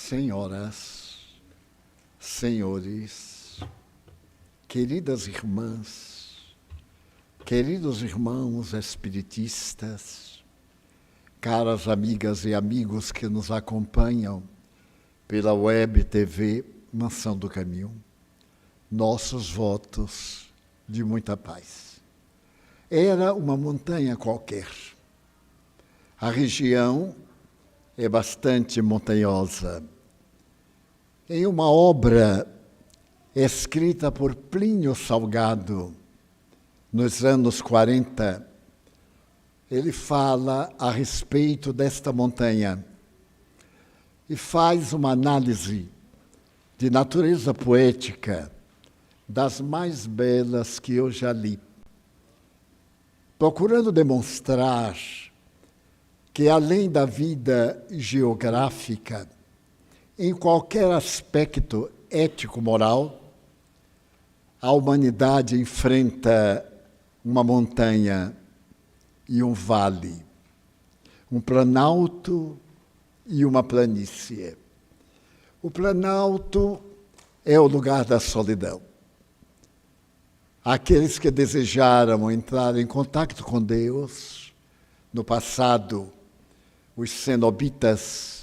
Senhoras, senhores, queridas irmãs, queridos irmãos espiritistas, caras amigas e amigos que nos acompanham pela web TV Mansão do Caminho, nossos votos de muita paz. Era uma montanha qualquer. A região é bastante montanhosa. Em uma obra escrita por Plínio Salgado, nos anos 40, ele fala a respeito desta montanha e faz uma análise de natureza poética das mais belas que eu já li, procurando demonstrar que, além da vida geográfica, em qualquer aspecto ético-moral, a humanidade enfrenta uma montanha e um vale, um planalto e uma planície. O planalto é o lugar da solidão. Aqueles que desejaram entrar em contato com Deus, no passado, os cenobitas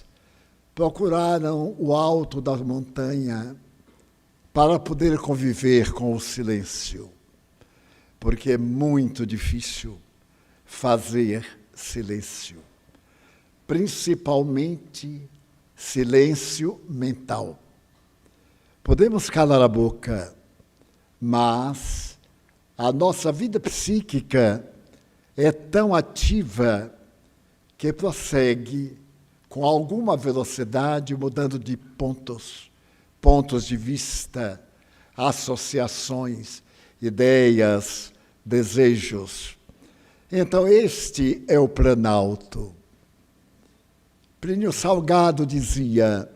procuraram o alto da montanha para poder conviver com o silêncio, porque é muito difícil fazer silêncio, principalmente silêncio mental. Podemos calar a boca, mas a nossa vida psíquica é tão ativa que prossegue com alguma velocidade, mudando de pontos de vista, associações, ideias, desejos. Então, este é o planalto. Plínio Salgado dizia: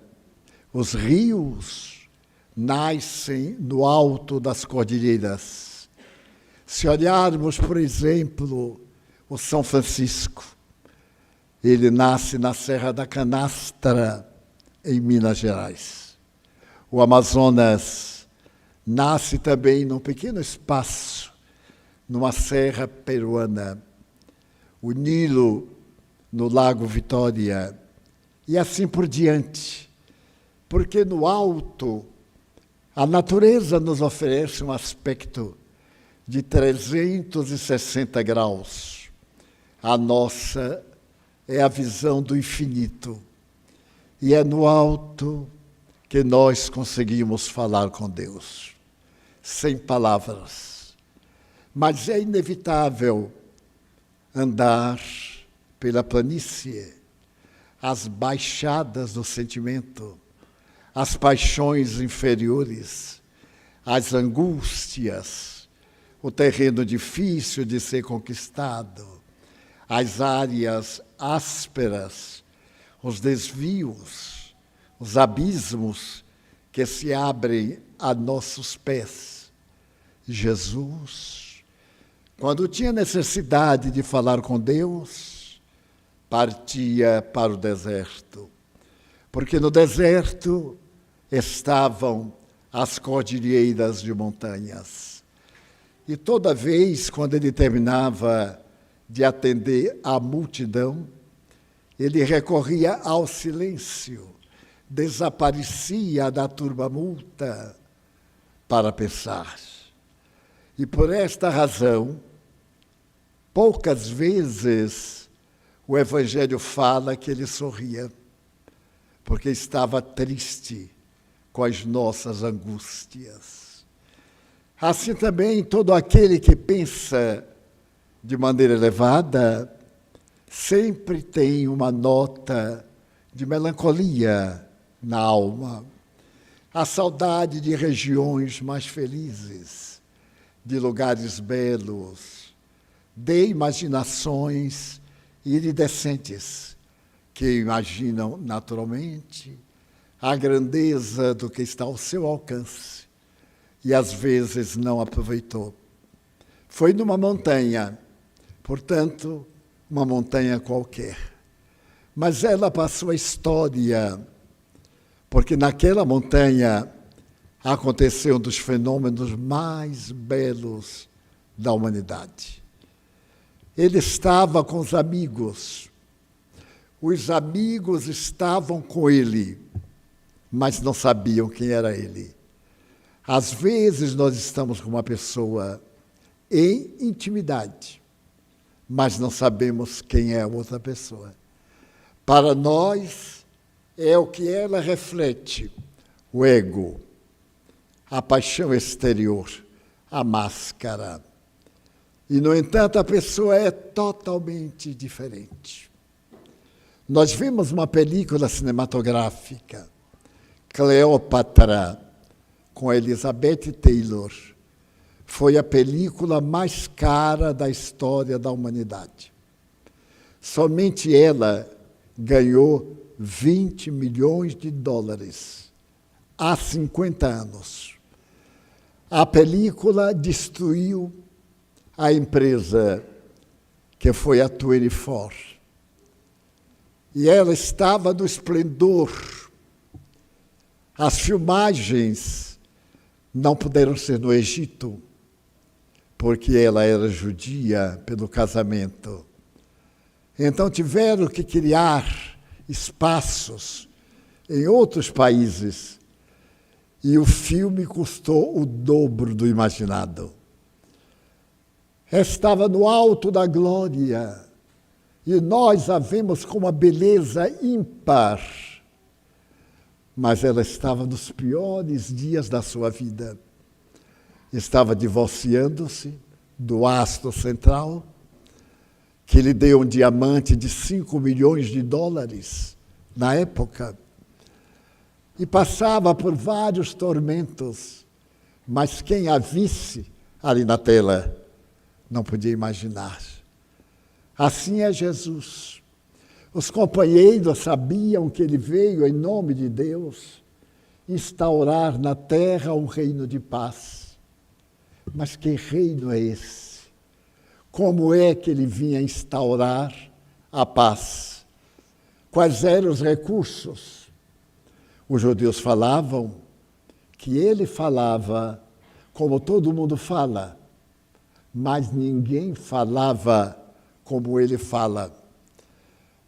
os rios nascem no alto das cordilheiras. Se olharmos, por exemplo, o São Francisco, ele nasce na Serra da Canastra, em Minas Gerais. O Amazonas nasce também num pequeno espaço, numa serra peruana. O Nilo, no Lago Vitória, e assim por diante. Porque no alto, a natureza nos oferece um aspecto de 360 graus. A nossa é a visão do infinito. E é no alto que nós conseguimos falar com Deus, sem palavras. Mas é inevitável andar pela planície, as baixadas do sentimento, as paixões inferiores, as angústias, o terreno difícil de ser conquistado, as áreas ásperas, os desvios, os abismos que se abrem a nossos pés. Jesus, quando tinha necessidade de falar com Deus, partia para o deserto, porque no deserto estavam as cordilheiras de montanhas. E toda vez, quando ele terminava de atender a multidão, ele recorria ao silêncio, desaparecia da turbamulta para pensar. E por esta razão, poucas vezes o Evangelho fala que ele sorria, porque estava triste com as nossas angústias. Assim também, todo aquele que pensa de maneira elevada sempre tem uma nota de melancolia na alma, a saudade de regiões mais felizes, de lugares belos, de imaginações iridescentes que imaginam naturalmente a grandeza do que está ao seu alcance e às vezes não aproveitou. Foi numa montanha, portanto, uma montanha qualquer. Mas ela passou a história porque naquela montanha aconteceu um dos fenômenos mais belos da humanidade. Ele estava com os amigos estavam com ele, mas não sabiam quem era ele. Às vezes nós estamos com uma pessoa em intimidade, mas não sabemos quem é a outra pessoa. Para nós, é o que ela reflete, o ego, a paixão exterior, a máscara. E, no entanto, a pessoa é totalmente diferente. Nós vimos uma película cinematográfica, Cleópatra, com Elizabeth Taylor. Foi a película mais cara da história da humanidade. Somente ela ganhou 20 milhões de dólares há 50 anos. A película destruiu a empresa que foi a 24. E ela estava no esplendor. As filmagens não puderam ser no Egito, porque ela era judia pelo casamento. Então tiveram que criar espaços em outros países. E o filme custou o dobro do imaginado. Estava no alto da glória. E nós a vemos com uma beleza ímpar. Mas ela estava nos piores dias da sua vida. Estava divorciando-se do astro central, que lhe deu um diamante de 5 milhões de dólares na época. E passava por vários tormentos. Mas quem a visse ali na tela não podia imaginar. Assim é Jesus. Os companheiros sabiam que ele veio em nome de Deus instaurar na terra um reino de paz. Mas que reino é esse? Como é que ele vinha instaurar a paz? Quais eram os recursos? Os judeus falavam que ele falava como todo mundo fala, mas ninguém falava como ele fala.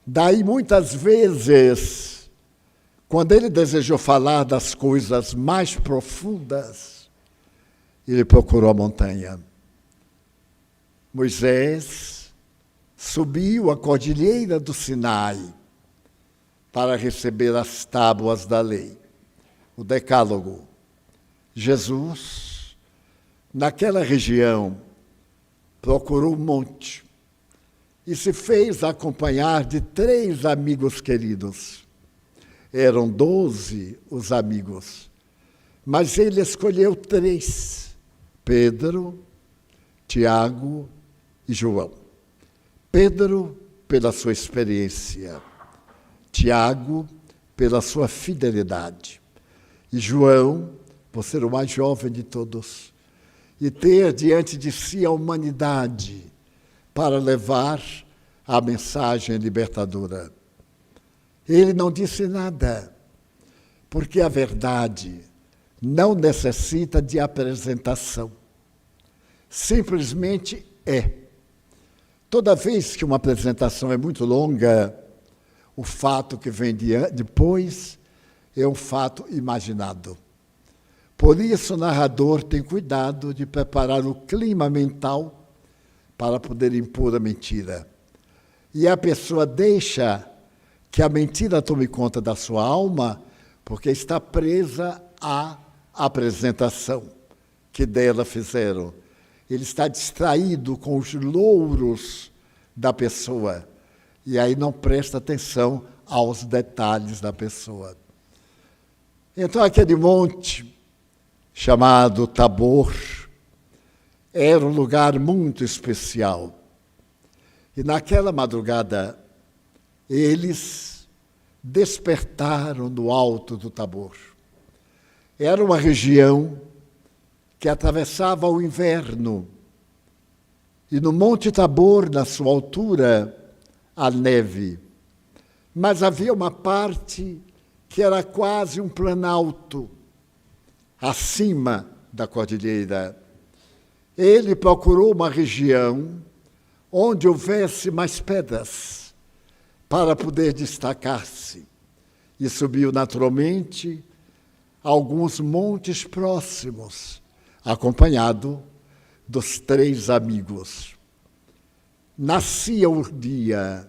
Daí, muitas vezes, quando ele desejou falar das coisas mais profundas, ele procurou a montanha. Moisés subiu a cordilheira do Sinai para receber as tábuas da lei, o decálogo. Jesus, naquela região, procurou um monte e se fez acompanhar de 3 amigos queridos. Eram 12 os amigos, mas ele escolheu 3, Pedro, Tiago e João. Pedro, pela sua experiência, Tiago, pela sua fidelidade, e João, por ser o mais jovem de todos, e ter diante de si a humanidade para levar a mensagem libertadora. Ele não disse nada, porque a verdade não necessita de apresentação. Simplesmente é. Toda vez que uma apresentação é muito longa, o fato que vem depois é um fato imaginado. Por isso, o narrador tem cuidado de preparar o clima mental para poder impor a mentira. E a pessoa deixa que a mentira tome conta da sua alma, porque está presa à apresentação que dela fizeram. Ele está distraído com os louros da pessoa, e aí não presta atenção aos detalhes da pessoa. Então, aquele monte chamado Tabor era um lugar muito especial. E naquela madrugada, eles despertaram no alto do Tabor. Era uma região que atravessava o inverno. E no Monte Tabor, na sua altura, há neve. Mas havia uma parte que era quase um planalto acima da cordilheira. Ele procurou uma região onde houvesse mais pedras para poder destacar-se e subiu naturalmente alguns montes próximos, acompanhado dos 3 amigos. Nascia o dia.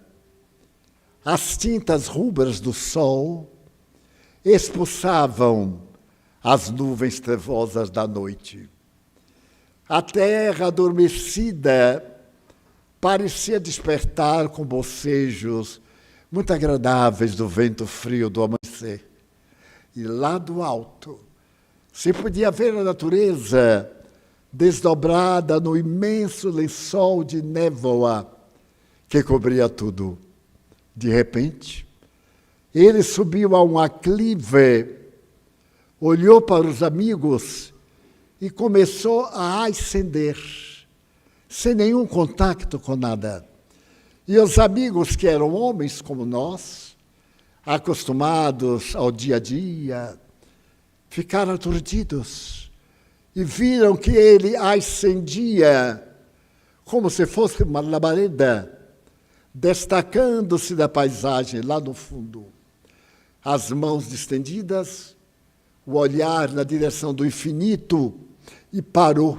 As tintas rubras do sol expulsavam as nuvens trevosas da noite. A terra adormecida parecia despertar com bocejos muito agradáveis do vento frio do amanhecer. E lá do alto se podia ver a natureza desdobrada no imenso lençol de névoa que cobria tudo. De repente, ele subiu a um aclive, olhou para os amigos e começou a ascender, sem nenhum contato com nada. E os amigos, que eram homens como nós, acostumados ao dia a dia, ficaram aturdidos e viram que ele ascendia como se fosse uma labareda, destacando-se da paisagem lá no fundo. As mãos estendidas, o olhar na direção do infinito, e parou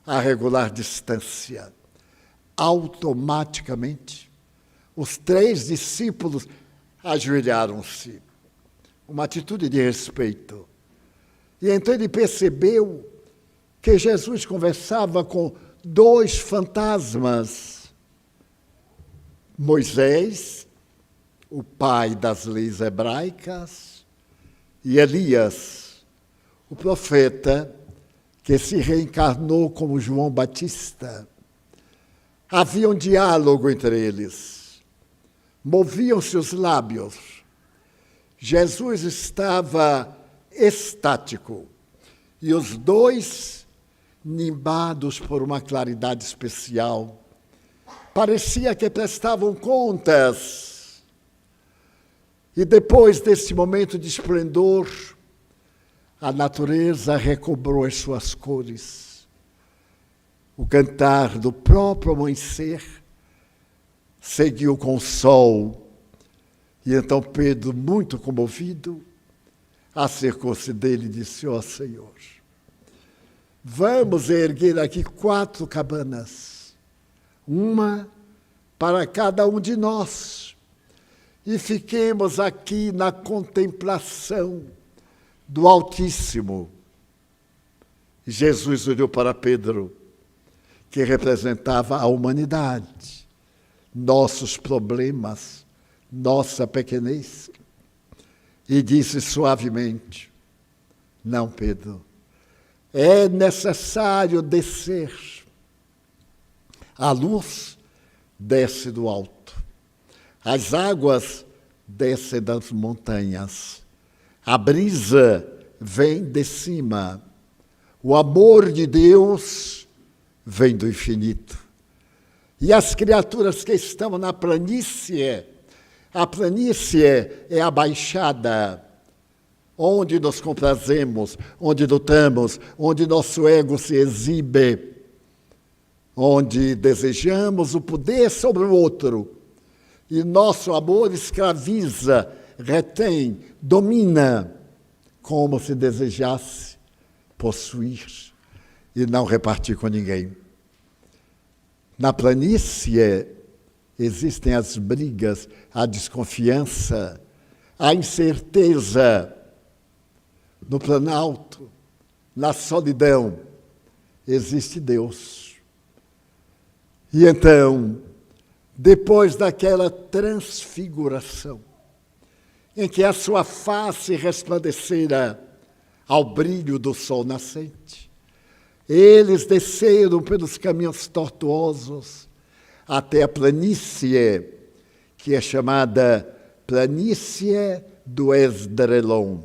a regular distância. Automaticamente, os 3 discípulos ajoelharam-se, uma atitude de respeito. E então ele percebeu que Jesus conversava com 2 fantasmas. Moisés, o pai das leis hebraicas, e Elias, o profeta que se reencarnou como João Batista. Havia um diálogo entre eles. Moviam-se os lábios. Jesus estava estático. E os 2, nimbados por uma claridade especial, parecia que prestavam contas. E depois desse momento de esplendor, a natureza recobrou as suas cores. O cantar do próprio amanhecer seguiu com o sol. E então Pedro, muito comovido, acercou-se dele e disse: ó Senhor, vamos erguer aqui 4 cabanas, uma para cada um de nós, e fiquemos aqui na contemplação do Altíssimo. Jesus olhou para Pedro, que representava a humanidade, nossos problemas, nossa pequenez, e disse suavemente: não, Pedro, é necessário descer. A luz desce do alto, as águas descem das montanhas, a brisa vem de cima, o amor de Deus vem do infinito. E as criaturas que estão na planície, a planície é a baixada, onde nos comprazemos, onde lutamos, onde nosso ego se exibe, onde desejamos o poder sobre o outro, e nosso amor escraviza, retém, domina, como se desejasse possuir e não repartir com ninguém. Na planície existem as brigas, a desconfiança, a incerteza. No planalto, na solidão, existe Deus. E então, depois daquela transfiguração, em que a sua face resplandecera ao brilho do sol nascente, eles desceram pelos caminhos tortuosos até a planície, que é chamada Planície do Esdrelon.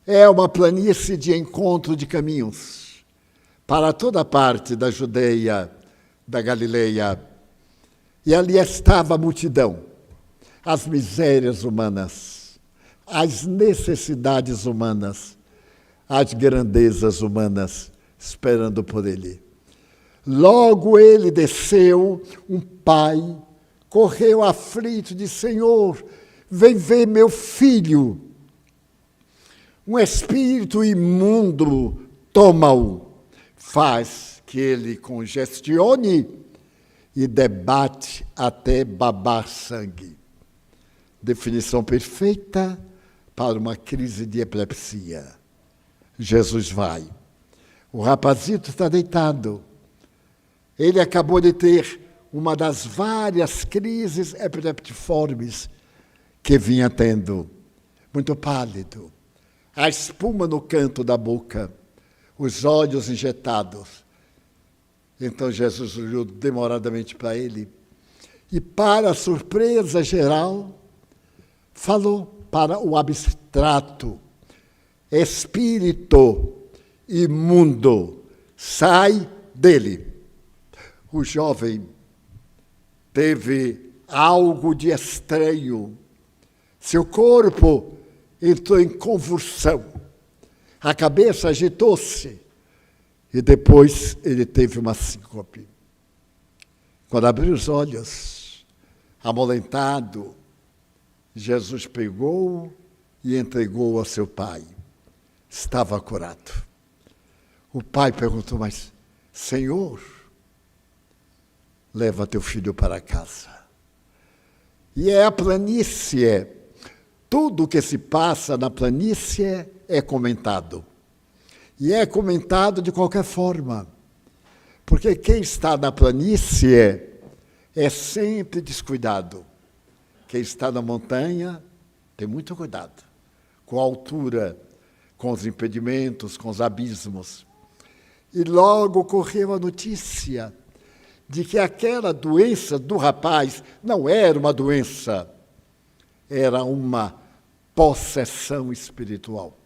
É uma planície de encontro de caminhos para toda a parte da Judeia, da Galileia. E ali estava a multidão, as misérias humanas, às necessidades humanas, às grandezas humanas, esperando por ele. Logo ele desceu, um pai, correu aflito, disse: Senhor, vem ver meu filho. Um espírito imundo toma-o, faz que ele congestione e debate até babar sangue. Definição perfeita para uma crise de epilepsia. Jesus vai. O rapazito está deitado. Ele acabou de ter uma das várias crises epileptiformes que vinha tendo. Muito pálido. A espuma no canto da boca. Os olhos injetados. Então Jesus olhou demoradamente para ele e, para a surpresa geral, falou para o abstrato: espírito imundo, sai dele. O jovem teve algo de estranho. Seu corpo entrou em convulsão. A cabeça agitou-se. E depois ele teve uma síncope. Quando abriu os olhos, amolentado, Jesus pegou e entregou ao seu pai. Estava curado. O pai perguntou: mas, Senhor, leva teu filho para casa. E é a planície. Tudo o que se passa na planície é comentado. E é comentado de qualquer forma. Porque quem está na planície é sempre descuidado. Quem está na montanha tem muito cuidado com a altura, com os impedimentos, com os abismos. E logo correu a notícia de que aquela doença do rapaz não era uma doença, era uma possessão espiritual.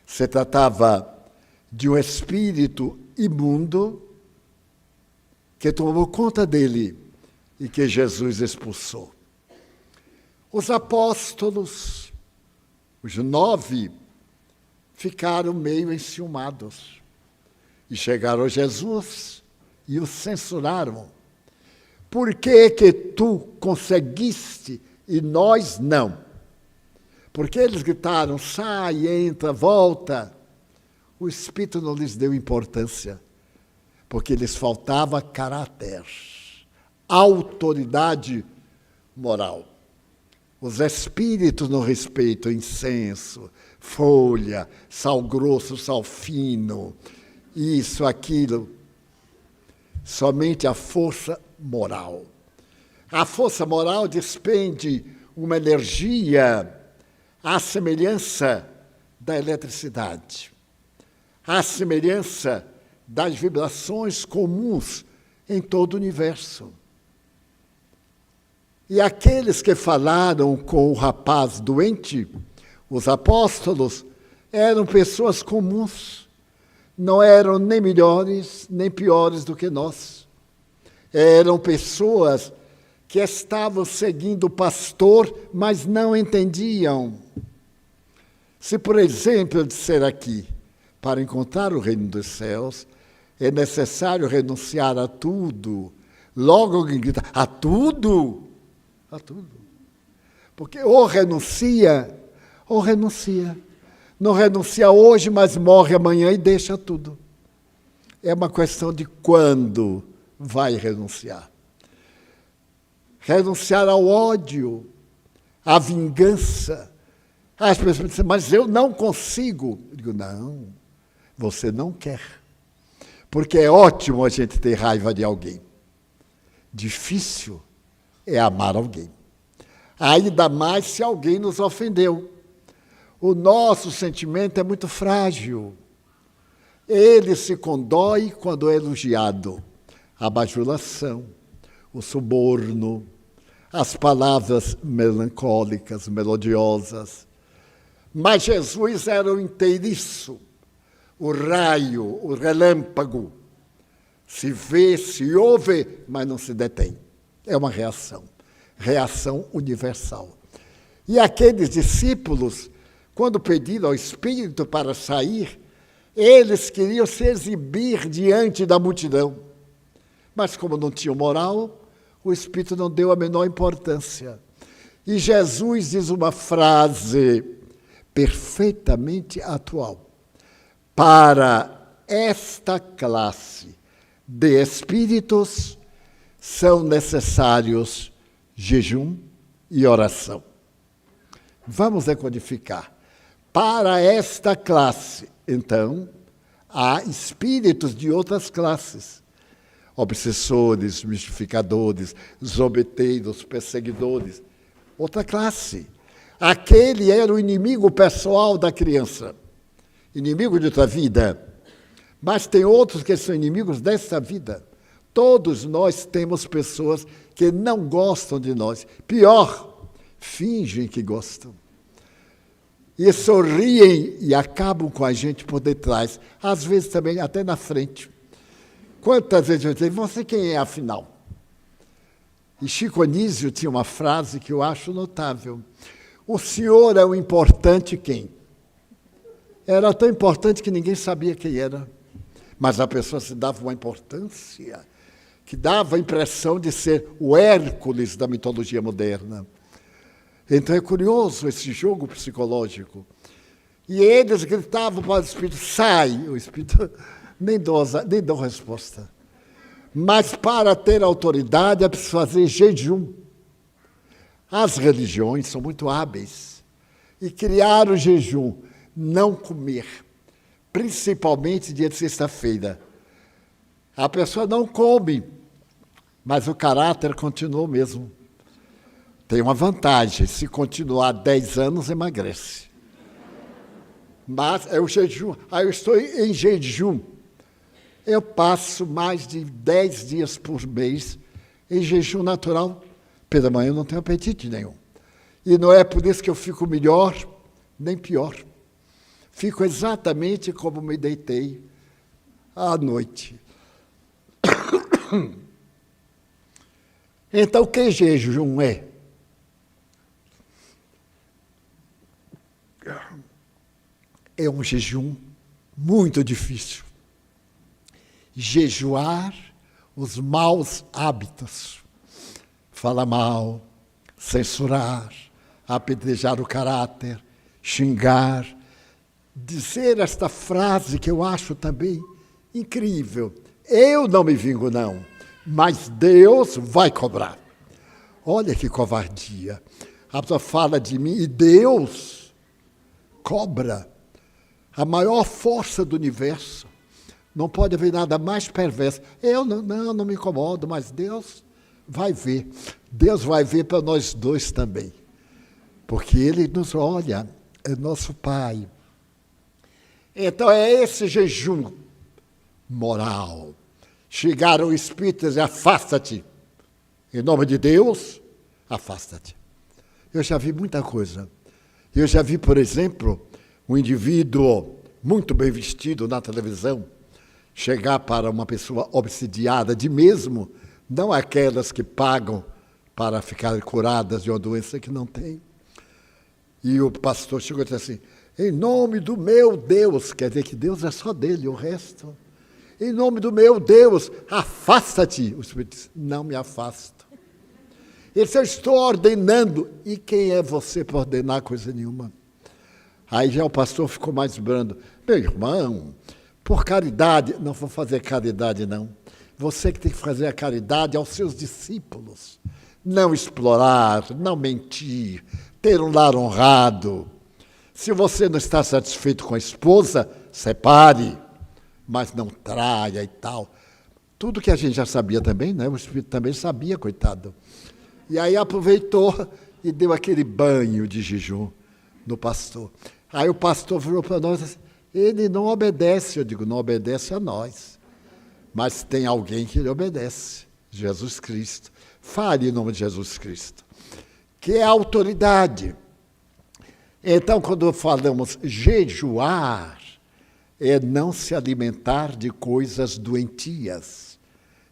Se tratava de um espírito imundo que tomou conta dele e que Jesus expulsou. Os apóstolos, os 9, ficaram meio enciumados e chegaram a Jesus e o censuraram. Por que tu conseguiste e nós não? Porque eles gritaram: sai, entra, volta. O Espírito não lhes deu importância, porque lhes faltava caráter, autoridade moral. Os espíritos não respeitam incenso, folha, sal grosso, sal fino, isso, aquilo. Somente a força moral. A força moral despende uma energia à semelhança da eletricidade, à semelhança das vibrações comuns em todo o universo. E aqueles que falaram com o rapaz doente, os apóstolos, eram pessoas comuns, não eram nem melhores nem piores do que nós. Eram pessoas que estavam seguindo o pastor, mas não entendiam. Se, por exemplo, eu disser aqui: para encontrar o reino dos céus, é necessário renunciar a tudo. Logo alguém grita: a tudo? A tudo. Porque ou renuncia, ou renuncia. Não renuncia hoje, mas morre amanhã e deixa tudo. É uma questão de quando vai renunciar. Renunciar ao ódio, à vingança. As pessoas dizem: mas eu não consigo. Eu digo: não. Você não quer. Porque é ótimo a gente ter raiva de alguém. Difícil é amar alguém. Ainda mais se alguém nos ofendeu. O nosso sentimento é muito frágil. Ele se condói quando é elogiado. A bajulação, o suborno, as palavras melancólicas, melodiosas. Mas Jesus era o inteiriço. O raio, o relâmpago, se vê, se ouve, mas não se detém. É uma reação universal. E aqueles discípulos, quando pediram ao Espírito para sair, eles queriam se exibir diante da multidão. Mas como não tinham moral, o Espírito não deu a menor importância. E Jesus diz uma frase perfeitamente atual. Para esta classe de espíritos são necessários jejum e oração. Vamos decodificar. Para esta classe, então, há espíritos de outras classes. Obsessores, mistificadores, zombeteiros, perseguidores. Outra classe. Aquele era o inimigo pessoal da criança. Inimigo de outra vida. Mas tem outros que são inimigos desta vida. Todos nós temos pessoas que não gostam de nós. Pior, fingem que gostam. E sorriem e acabam com a gente por detrás. Às vezes também até na frente. Quantas vezes eu disse, você quem é afinal? E Chico Anísio tinha uma frase que eu acho notável. O senhor é o importante quem? Era tão importante que ninguém sabia quem era. Mas a pessoa se dava uma importância que dava a impressão de ser o Hércules da mitologia moderna. Então é curioso esse jogo psicológico. E eles gritavam para o Espírito, sai! O Espírito nem deu resposta. Mas para ter autoridade é preciso fazer jejum. As religiões são muito hábeis. E criaram o jejum, não comer. Principalmente dia de sexta-feira. A pessoa não come, mas o caráter continua o mesmo. Tem uma vantagem, se continuar 10 anos, emagrece. Mas é o jejum. Eu estou em jejum. Eu passo mais de 10 dias por mês em jejum natural. Pela manhã eu não tenho apetite nenhum. E não é por isso que eu fico melhor, nem pior. Fico exatamente como me deitei à noite. Então, que jejum é? É um jejum muito difícil. Jejuar os maus hábitos. Falar mal, censurar, apedrejar o caráter, xingar, dizer esta frase que eu acho também incrível. Eu não me vingo, não, mas Deus vai cobrar. Olha que covardia. A pessoa fala de mim e Deus cobra. A maior força do universo. Não pode haver nada mais perverso. Eu não me incomodo, mas Deus vai ver. Deus vai ver para nós dois também. Porque Ele nos olha, é nosso Pai. Então é esse jejum moral. Chegaram os espíritos e afasta-te. Em nome de Deus, afasta-te. Eu já vi muita coisa. Eu já vi, por exemplo, um indivíduo muito bem vestido na televisão chegar para uma pessoa obsidiada de mesmo, não aquelas que pagam para ficar curadas de uma doença que não tem. E o pastor chegou e disse assim, em nome do meu Deus, quer dizer que Deus é só dele, o resto. Em nome do meu Deus, afasta-te. O Espírito disse, não me afasto. Ele disse, eu estou ordenando. E quem é você para ordenar coisa nenhuma? Aí já o pastor ficou mais brando. Meu irmão, por caridade, não vou fazer caridade não. Você que tem que fazer a caridade aos seus discípulos. Não explorar, não mentir, ter um lar honrado. Se você não está satisfeito com a esposa, separe, mas não traia e tal. Tudo que a gente já sabia também, né? O Espírito também sabia, coitado. E aí aproveitou e deu aquele banho de jejum no pastor. Aí o pastor virou para nós e disse, ele não obedece. Eu digo, não obedece a nós. Mas tem alguém que lhe obedece, Jesus Cristo. Fale em nome de Jesus Cristo, que é a autoridade. Então, quando falamos jejuar, é não se alimentar de coisas doentias.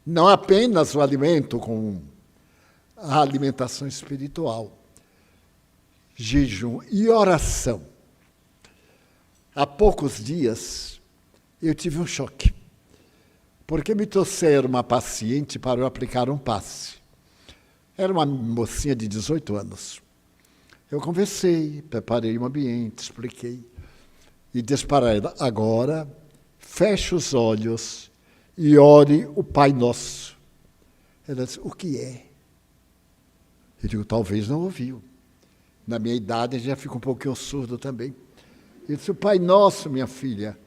Não apenas o alimento com a alimentação espiritual. jejum e oração. Há poucos dias eu tive um choque, porque me trouxeram uma paciente para eu aplicar um passe. Era uma mocinha de 18 anos. Eu conversei, preparei um ambiente, expliquei. E disse para ela: agora, feche os olhos e ore o Pai Nosso. Ela disse: o que é? Eu digo: talvez não ouviu. Na minha idade, já fica um pouquinho surdo também. Eu disse: o Pai Nosso, minha filha.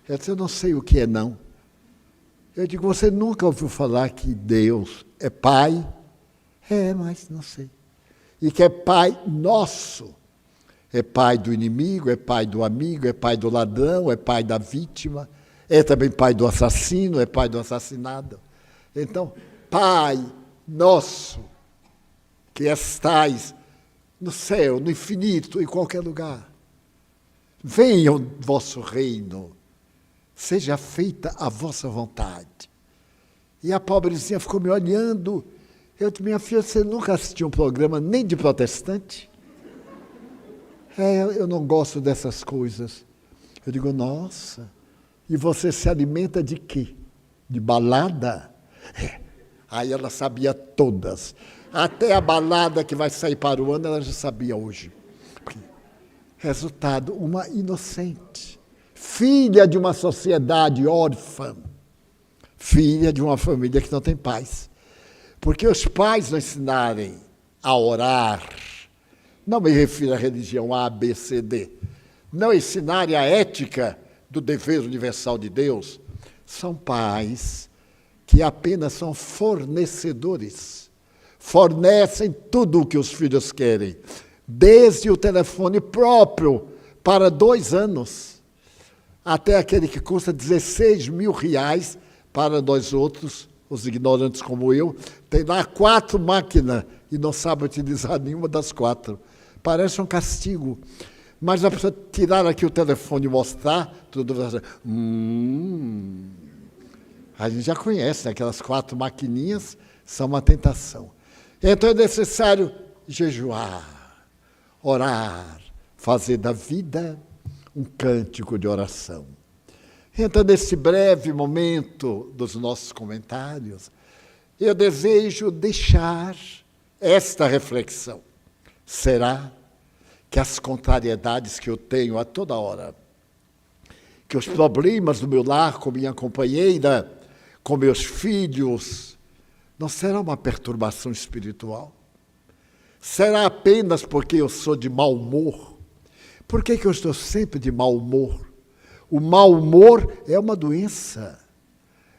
Ela disse: eu não sei o que é, não. Eu digo: você nunca ouviu falar que Deus é Pai? É, mas não sei. E que é Pai Nosso. É pai do inimigo, é pai do amigo, é pai do ladrão, é pai da vítima, é também pai do assassino, é pai do assassinado. Então, Pai Nosso, que estais no céu, no infinito, em qualquer lugar. Venha o vosso reino, seja feita a vossa vontade. E a pobrezinha ficou me olhando. Eu disse: minha filha, você nunca assistiu um programa nem de protestante? Eu não gosto dessas coisas. Eu digo: nossa, e você se alimenta de quê? De balada? Aí ela sabia todas. Até a balada que vai sair para o ano, ela já sabia hoje. Resultado, uma inocente, filha de uma sociedade órfã, filha de uma família que não tem paz. Porque os pais não ensinarem a orar, não me refiro à religião A, B, C, D, não ensinarem a ética do dever universal de Deus, são pais que apenas são fornecedores, fornecem tudo o que os filhos querem, desde o telefone próprio para 2 anos, até aquele que custa 16 mil reais para nós outros, os ignorantes como eu, tem lá 4 máquinas e não sabe utilizar nenhuma das 4. Parece um castigo. Mas a pessoa tirar aqui o telefone e mostrar, tudo vai dizer: a gente já conhece, né? Aquelas 4 maquininhas são uma tentação. Então é necessário jejuar, orar, fazer da vida um cântico de oração. Então, nesse breve momento dos nossos comentários, eu desejo deixar esta reflexão. Será que as contrariedades que eu tenho a toda hora, que os problemas do meu lar com minha companheira, com meus filhos, não será uma perturbação espiritual? Será apenas porque eu sou de mau humor? Por que eu estou sempre de mau humor? O mau humor é uma doença.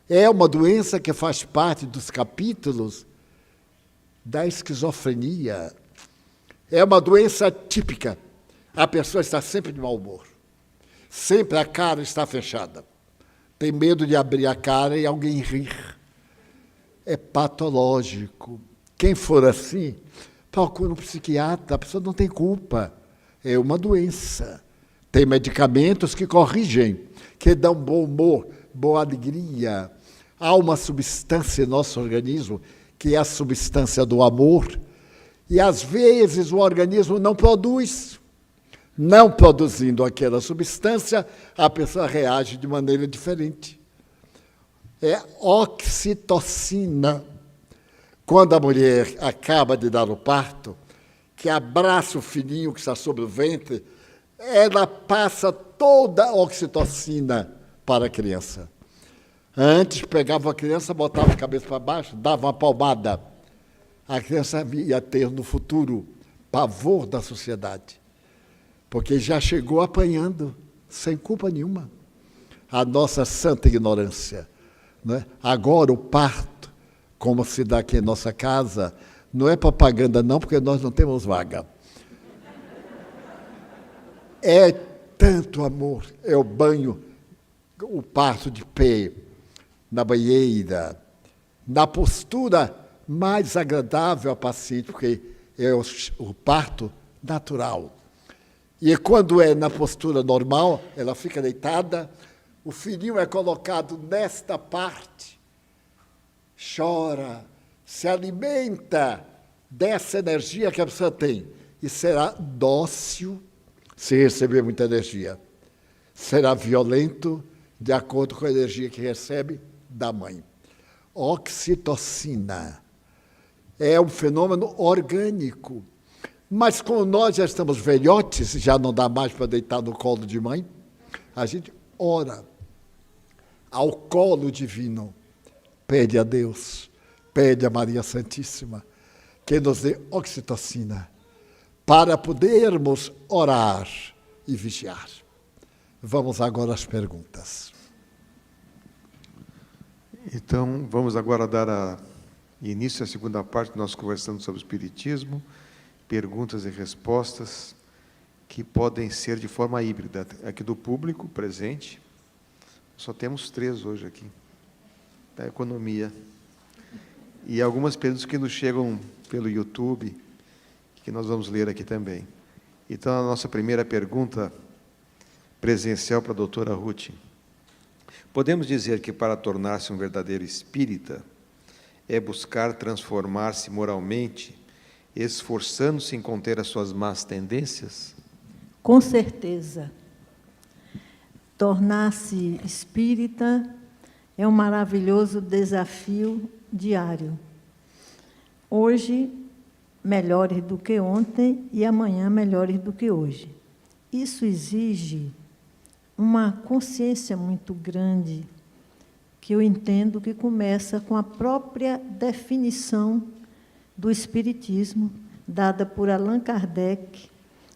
É uma doença que faz parte dos capítulos da esquizofrenia. É uma doença típica. A pessoa está sempre de mau humor. Sempre a cara está fechada. Tem medo de abrir a cara e alguém rir. É patológico. Quem for assim, procura um psiquiatra. A pessoa não tem culpa. É uma doença. Tem medicamentos que corrigem, que dão bom humor, boa alegria. Há uma substância em nosso organismo, que é a substância do amor, e às vezes o organismo não produz. Não produzindo aquela substância, a pessoa reage de maneira diferente. É oxitocina. Quando a mulher acaba de dar o parto, que abraça o filhinho que está sobre o ventre, ela passa toda a oxitocina para a criança. Antes, pegava a criança, botava a cabeça para baixo, dava uma palmada. A criança ia ter, no futuro, pavor da sociedade, porque já chegou apanhando, sem culpa nenhuma. A nossa santa ignorância. Né? Agora, o parto, como se dá aqui em nossa casa, não é propaganda não, porque nós não temos vaga. É tanto amor, é o banho, o parto de pé, na banheira, na postura mais agradável ao paciente, porque é o parto natural. E quando é na postura normal, ela fica deitada, o filhinho é colocado nesta parte, chora, se alimenta dessa energia que a pessoa tem. e será dócil se receber muita energia. Será violento de acordo com a energia que recebe da mãe. Oxitocina é um fenômeno orgânico. Mas como nós já estamos velhotes, já não dá mais para deitar no colo de mãe, a gente ora ao colo divino, pede a Deus, pede a Maria Santíssima, que nos dê oxitocina, para podermos orar e vigiar. Vamos agora às perguntas. Então, vamos agora dar início à segunda parte, nós conversando sobre o Espiritismo, perguntas e respostas que podem ser de forma híbrida. Aqui do público presente, só temos 3 hoje aqui, da economia. E algumas perguntas que nos chegam pelo YouTube, que nós vamos ler aqui também. Então, a nossa primeira pergunta presencial para a doutora Ruth. Podemos dizer que para tornar-se um verdadeiro espírita é buscar transformar-se moralmente, esforçando-se em conter as suas más tendências? Com certeza. Tornar-se espírita é um maravilhoso desafio diário. Hoje, melhores do que ontem e amanhã melhores do que hoje. Isso exige uma consciência muito grande, que eu entendo que começa com a própria definição do Espiritismo, dada por Allan Kardec,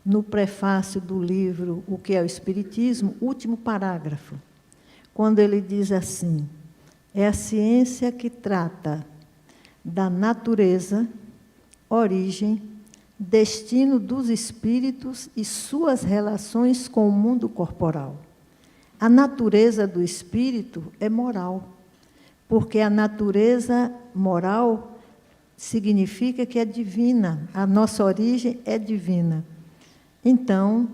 no prefácio do livro O que é o Espiritismo, último parágrafo, quando ele diz assim: é a ciência que trata da natureza, origem, destino dos espíritos e suas relações com o mundo corporal. A natureza do espírito é moral, porque a natureza moral significa que é divina, a nossa origem é divina. Então,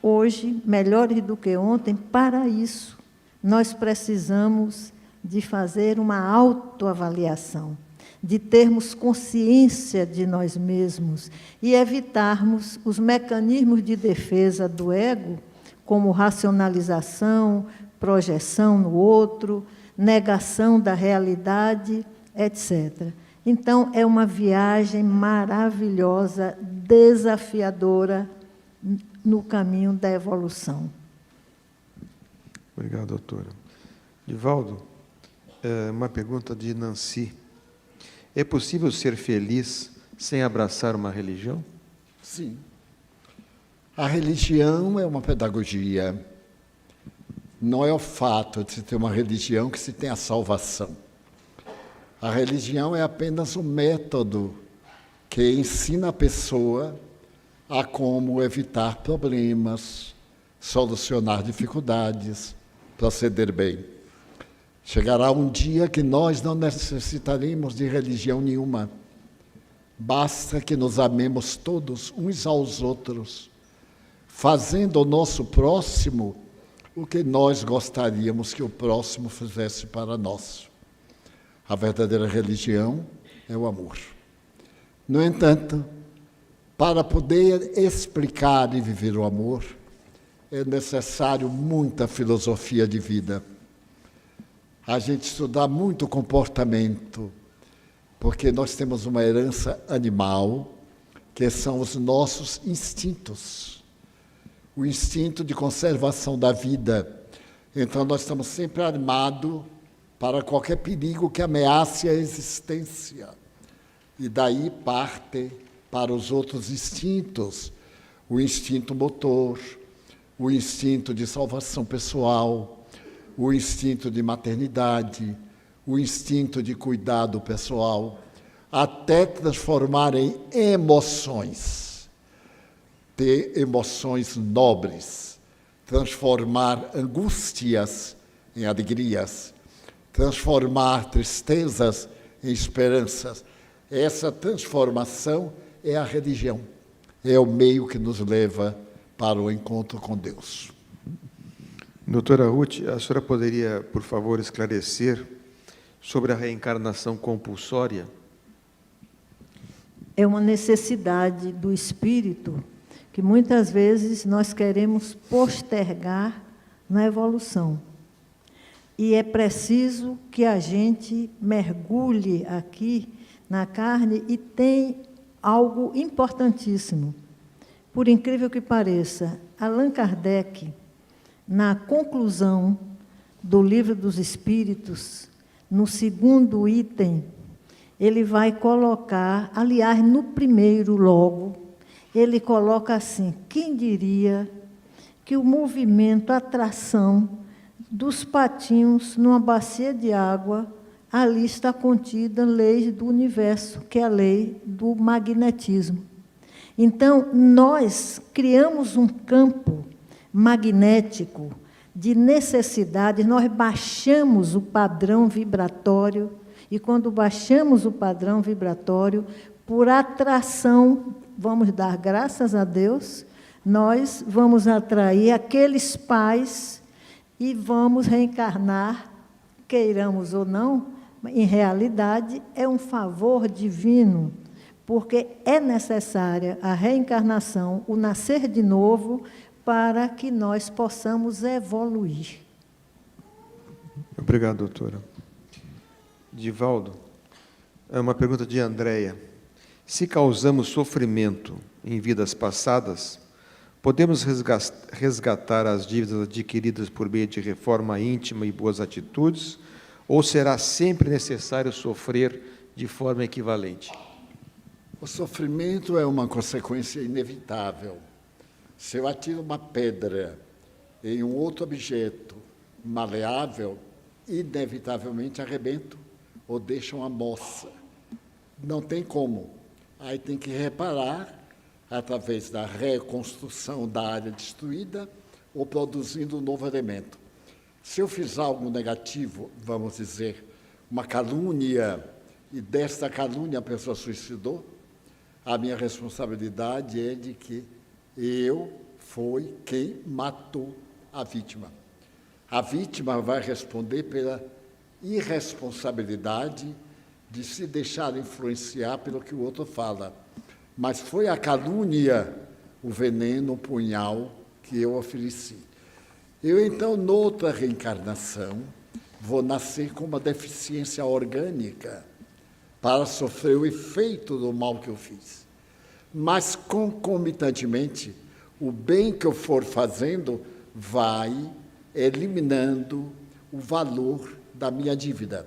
hoje, melhores do que ontem, para isso, nós precisamos de fazer uma autoavaliação, de termos consciência de nós mesmos e evitarmos os mecanismos de defesa do ego, como racionalização, projeção no outro, negação da realidade, etc. Então, é uma viagem maravilhosa, desafiadora, no caminho da evolução. Obrigado, doutora. Divaldo, uma pergunta de Nancy. É possível ser feliz sem abraçar uma religião? Sim. A religião é uma pedagogia. Não é o fato de se ter uma religião que se tem a salvação. A religião é apenas um método que ensina a pessoa a como evitar problemas, solucionar dificuldades, proceder bem. Chegará um dia que nós não necessitaremos de religião nenhuma. Basta que nos amemos todos uns aos outros, fazendo ao nosso próximo o que nós gostaríamos que o próximo fizesse para nós. A verdadeira religião é o amor. No entanto, para poder explicar e viver o amor, é necessário muita filosofia de vida. A gente estudar muito comportamento, porque nós temos uma herança animal, que são os nossos instintos. O instinto de conservação da vida. Então, nós estamos sempre armados para qualquer perigo que ameace a existência. E daí parte para os outros instintos, o instinto motor, o instinto de salvação pessoal, o instinto de maternidade, o instinto de cuidado pessoal, até transformar em emoções, ter emoções nobres, transformar angústias em alegrias, transformar tristezas em esperanças. Essa transformação é a religião, é o meio que nos leva para o encontro com Deus. Doutora Ruth, a senhora poderia, por favor, esclarecer sobre a reencarnação compulsória? é uma necessidade do espírito que muitas vezes nós queremos postergar na evolução. E é preciso que a gente mergulhe aqui na carne e tem algo importantíssimo. Por incrível que pareça, Allan Kardec, na conclusão do Livro dos Espíritos, no segundo item, ele vai colocar, aliás, no primeiro logo, ele coloca assim: quem diria que o movimento, a atração dos patinhos numa bacia de água, ali está contida a lei do universo, que é a lei do magnetismo. Então, nós criamos um campo magnético de necessidade, nós baixamos o padrão vibratório, e quando baixamos o padrão vibratório, por atração, vamos dar graças a Deus, nós vamos atrair aqueles pais e vamos reencarnar, queiramos ou não, em realidade é um favor divino, porque é necessária a reencarnação, o nascer de novo, para que nós possamos evoluir. Obrigado, doutora. Divaldo, é uma pergunta de Andréia. Se causamos sofrimento em vidas passadas, podemos resgatar as dívidas adquiridas por meio de reforma íntima e boas atitudes, ou será sempre necessário sofrer de forma equivalente? O sofrimento é uma consequência inevitável. Se eu atiro uma pedra em um outro objeto maleável, inevitavelmente arrebento ou deixo uma moça. Não tem como. Aí tem que reparar através da reconstrução da área destruída ou produzindo um novo elemento. Se eu fiz algo negativo, vamos dizer, uma calúnia, e desta calúnia a pessoa suicidou, a minha responsabilidade é de que eu fui quem matou a vítima. A vítima vai responder pela irresponsabilidade de se deixar influenciar pelo que o outro fala. Mas foi a calúnia, o veneno, o punhal que eu ofereci. Eu, então, noutra reencarnação, vou nascer com uma deficiência orgânica para sofrer o efeito do mal que eu fiz. Mas, concomitantemente, o bem que eu for fazendo vai eliminando o valor da minha dívida.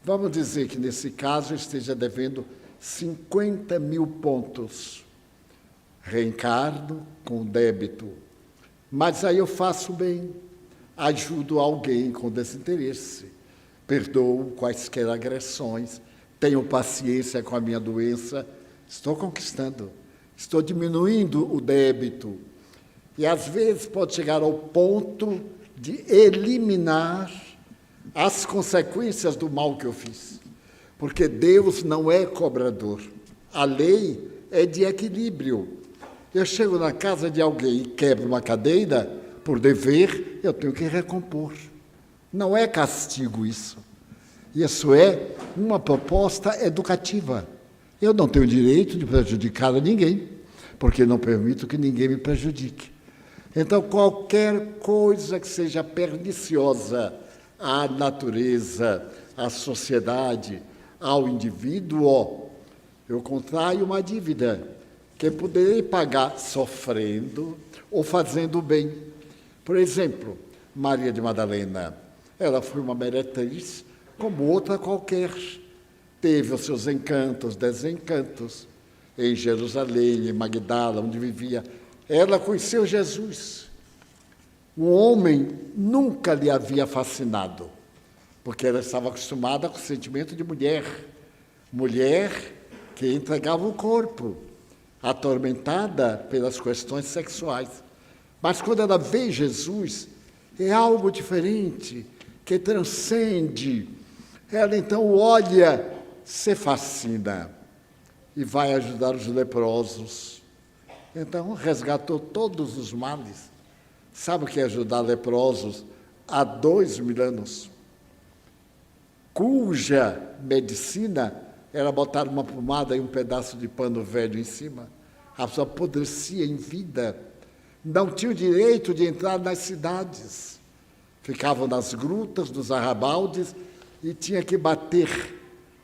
Vamos dizer que, nesse caso, eu esteja devendo 50 mil pontos. Reencarno com débito. Mas aí eu faço bem, ajudo alguém com desinteresse, perdoo quaisquer agressões, tenho paciência com a minha doença, estou conquistando, estou diminuindo o débito. E, às vezes, pode chegar ao ponto de eliminar as consequências do mal que eu fiz. Porque Deus não é cobrador. A lei é de equilíbrio. Eu chego na casa de alguém e quebro uma cadeira, por dever, eu tenho que recompor. Não é castigo isso. Isso é uma proposta educativa. Eu não tenho direito de prejudicar a ninguém, porque não permito que ninguém me prejudique. Então, qualquer coisa que seja perniciosa à natureza, à sociedade, ao indivíduo, eu contraio uma dívida que poderei pagar sofrendo ou fazendo bem. Por exemplo, Maria de Madalena, ela foi uma meretriz como outra qualquer. Teve os seus encantos, desencantos, em Jerusalém, em Magdala, onde vivia. Ela conheceu Jesus. O homem nunca lhe havia fascinado, porque ela estava acostumada com o sentimento de mulher. Mulher que entregava o corpo, atormentada pelas questões sexuais. Mas quando ela vê Jesus, é algo diferente, que transcende. Ela então olha, se fascina e vai ajudar os leprosos. Então resgatou todos os males. Sabe o que é ajudar leprosos há 2000 anos? Cuja medicina era botar uma pomada e um pedaço de pano velho em cima. A pessoa apodrecia em vida. Não tinha o direito de entrar nas cidades. Ficavam nas grutas, nos arrabaldes, e tinha que bater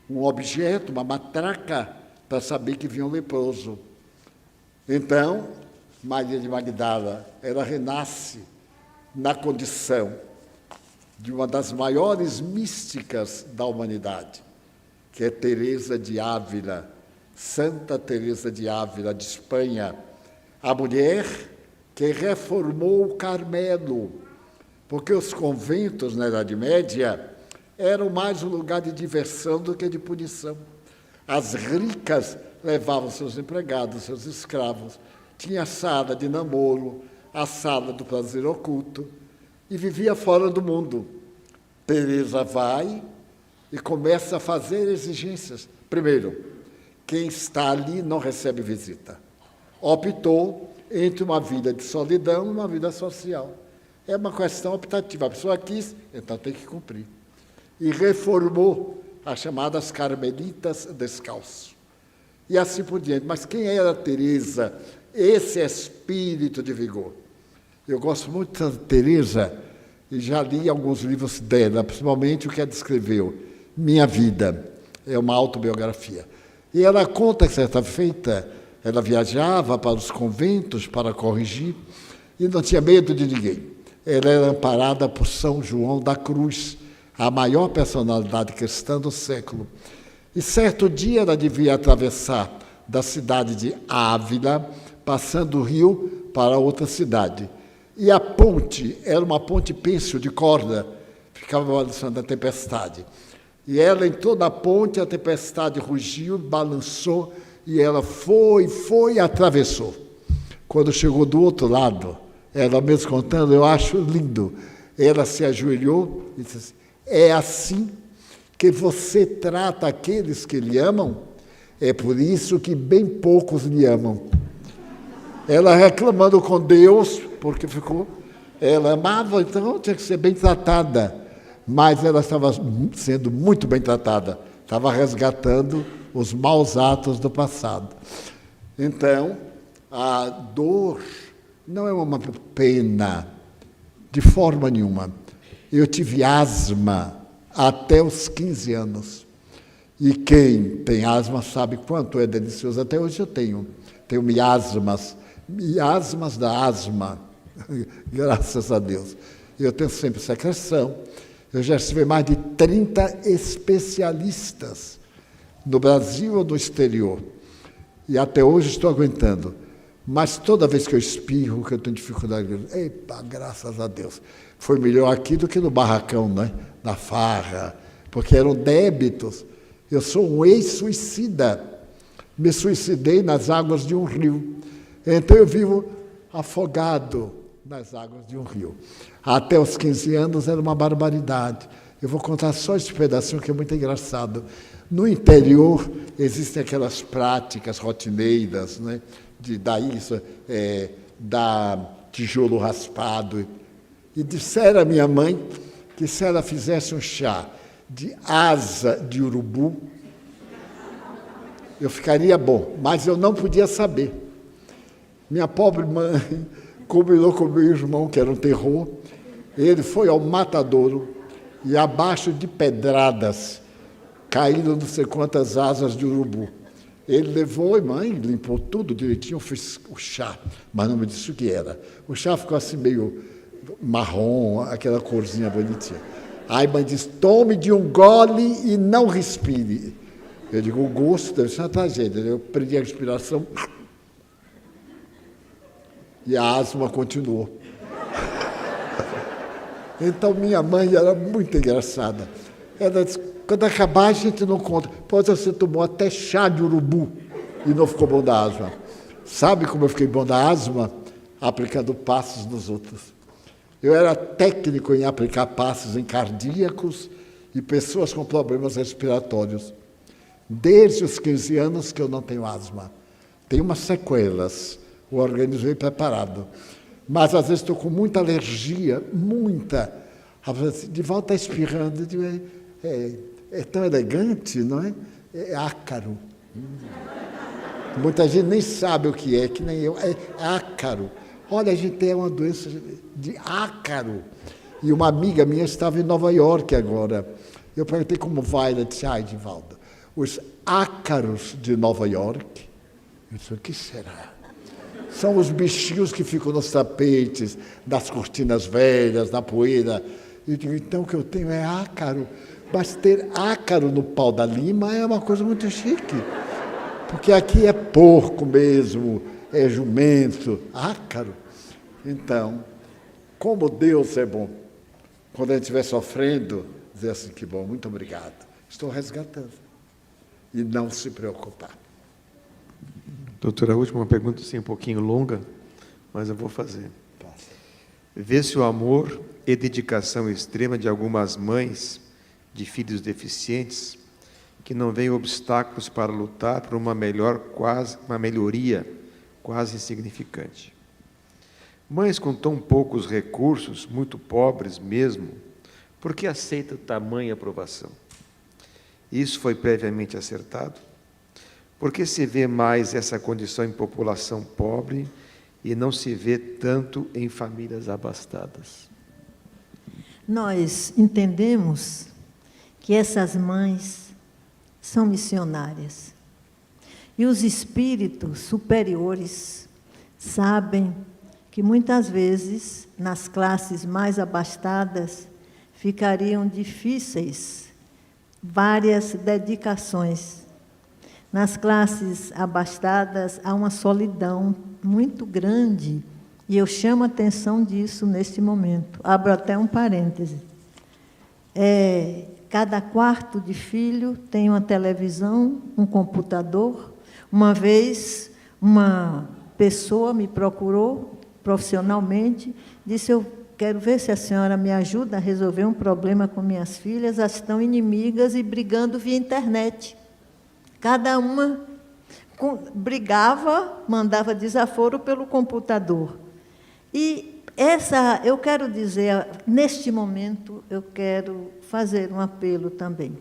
um objeto, uma matraca, para saber que vinha um leproso. Então, Maria de Magdala, ela renasce na condição de uma das maiores místicas da humanidade, que é Teresa de Ávila, Santa Teresa de Ávila, de Espanha, a mulher que reformou o Carmelo, porque os conventos na Idade Média eram mais um lugar de diversão do que de punição. As ricas levavam seus empregados, seus escravos, tinha a sala de namoro, a sala do prazer oculto, e vivia fora do mundo. Teresa vai e começa a fazer exigências. Primeiro, quem está ali não recebe visita. Optou entre uma vida de solidão e uma vida social. É uma questão optativa. A pessoa quis, então tem que cumprir. E reformou as chamadas carmelitas descalço. E assim por diante. Mas quem era Teresa? Esse espírito de vigor. Eu gosto muito de Teresa e já li alguns livros dela, principalmente o que ela escreveu, Minha Vida. É uma autobiografia. E ela conta que, certa feita, ela viajava para os conventos para corrigir e não tinha medo de ninguém. Ela era amparada por São João da Cruz, a maior personalidade cristã do século. E certo dia ela devia atravessar da cidade de Ávila, passando o rio para outra cidade. E a ponte era uma ponte pêncil de corda, ficava balançando a tempestade. E ela entrou na ponte, a tempestade rugiu, balançou, e ela foi e atravessou. Quando chegou do outro lado, ela mesmo contando, eu acho lindo, ela se ajoelhou e disse assim, é assim que você trata aqueles que lhe amam? É por isso que bem poucos lhe amam. Ela reclamando com Deus, porque ela amava, então tinha que ser bem tratada, mas ela estava sendo muito bem tratada, estava resgatando os maus atos do passado. Então, a dor não é uma pena, de forma nenhuma. Eu tive asma até os 15 anos. E quem tem asma sabe quanto é delicioso. Até hoje eu tenho miasmas da asma, graças a Deus. Eu tenho sempre secreção. Eu já estive mais de 30 especialistas no Brasil ou no exterior. E até hoje estou aguentando. Mas toda vez que eu espirro, que eu tenho dificuldade, eu digo, epa, graças a Deus. Foi melhor aqui do que no barracão, né? Na farra, porque eram débitos. Eu sou um ex-suicida. Me suicidei nas águas de um rio. Então eu vivo afogado nas águas de um rio. Até os 15 anos era uma barbaridade. Eu vou contar só esse pedacinho que é muito engraçado. No interior existem aquelas práticas rotineiras, né? De dar isso, dar tijolo raspado. E disseram à minha mãe que se ela fizesse um chá de asa de urubu, eu ficaria bom, mas eu não podia saber. Minha pobre mãe combinou com meu irmão, que era um terror, ele foi ao matadouro e abaixo de pedradas caíram não sei quantas asas de urubu. Ele levou, e mãe limpou tudo direitinho, fez o chá, mas não me disse o que era. O chá ficou assim meio marrom, aquela corzinha bonitinha. Aí a mãe disse, tome de um gole e não respire. Eu digo, o gosto deve ser uma tragédia. Eu prendi a respiração e a asma continuou. Então minha mãe era muito engraçada. Ela disse, quando acabar a gente não conta. Pois você tomou até chá de urubu e não ficou bom da asma. Sabe como eu fiquei bom da asma? Aplicando passos nos outros. Eu era técnico em aplicar passos em cardíacos e pessoas com problemas respiratórios. Desde os 15 anos que eu não tenho asma. Tenho umas sequelas, o organismo veio preparado. Mas às vezes estou com muita alergia, muita. De volta espirrando, é tão elegante, não é? É ácaro. Muita gente nem sabe o que é, que nem eu. É ácaro. Olha, a gente tem uma doença de ácaro. E uma amiga minha estava em Nova York agora. Eu perguntei como vai, ela disse, Edivaldo, os ácaros de Nova York. Eu disse, o que será? São os bichinhos que ficam nos tapetes, das cortinas velhas, na poeira. Eu digo, então o que eu tenho é ácaro. Mas ter ácaro no pau da lima é uma coisa muito chique. Porque aqui é porco mesmo, é jumento, ácaro. Então, como Deus é bom, quando a gente estiver sofrendo, dizer assim, que bom, muito obrigado. Estou resgatando. E não se preocupar. Doutora, a última pergunta, sim, um pouquinho longa, mas eu vou fazer. Vê-se o amor e dedicação extrema de algumas mães de filhos deficientes que não veem obstáculos para lutar por uma melhoria quase insignificante. Mães com tão poucos recursos, muito pobres mesmo, por que aceitam tamanha aprovação? Isso foi previamente acertado? Por que se vê mais essa condição em população pobre e não se vê tanto em famílias abastadas? Nós entendemos que essas mães são missionárias. E os espíritos superiores sabem que muitas vezes, nas classes mais abastadas, ficariam difíceis várias dedicações. Nas classes abastadas há uma solidão muito grande, e eu chamo a atenção disso neste momento. Abro até um parêntese. Cada quarto de filho tem uma televisão, um computador. Uma vez, uma pessoa me procurou profissionalmente, disse, eu quero ver se a senhora me ajuda a resolver um problema com minhas filhas, elas estão inimigas e brigando via internet. Cada uma brigava, mandava desaforo pelo computador. E eu quero dizer, neste momento, eu quero fazer um apelo também.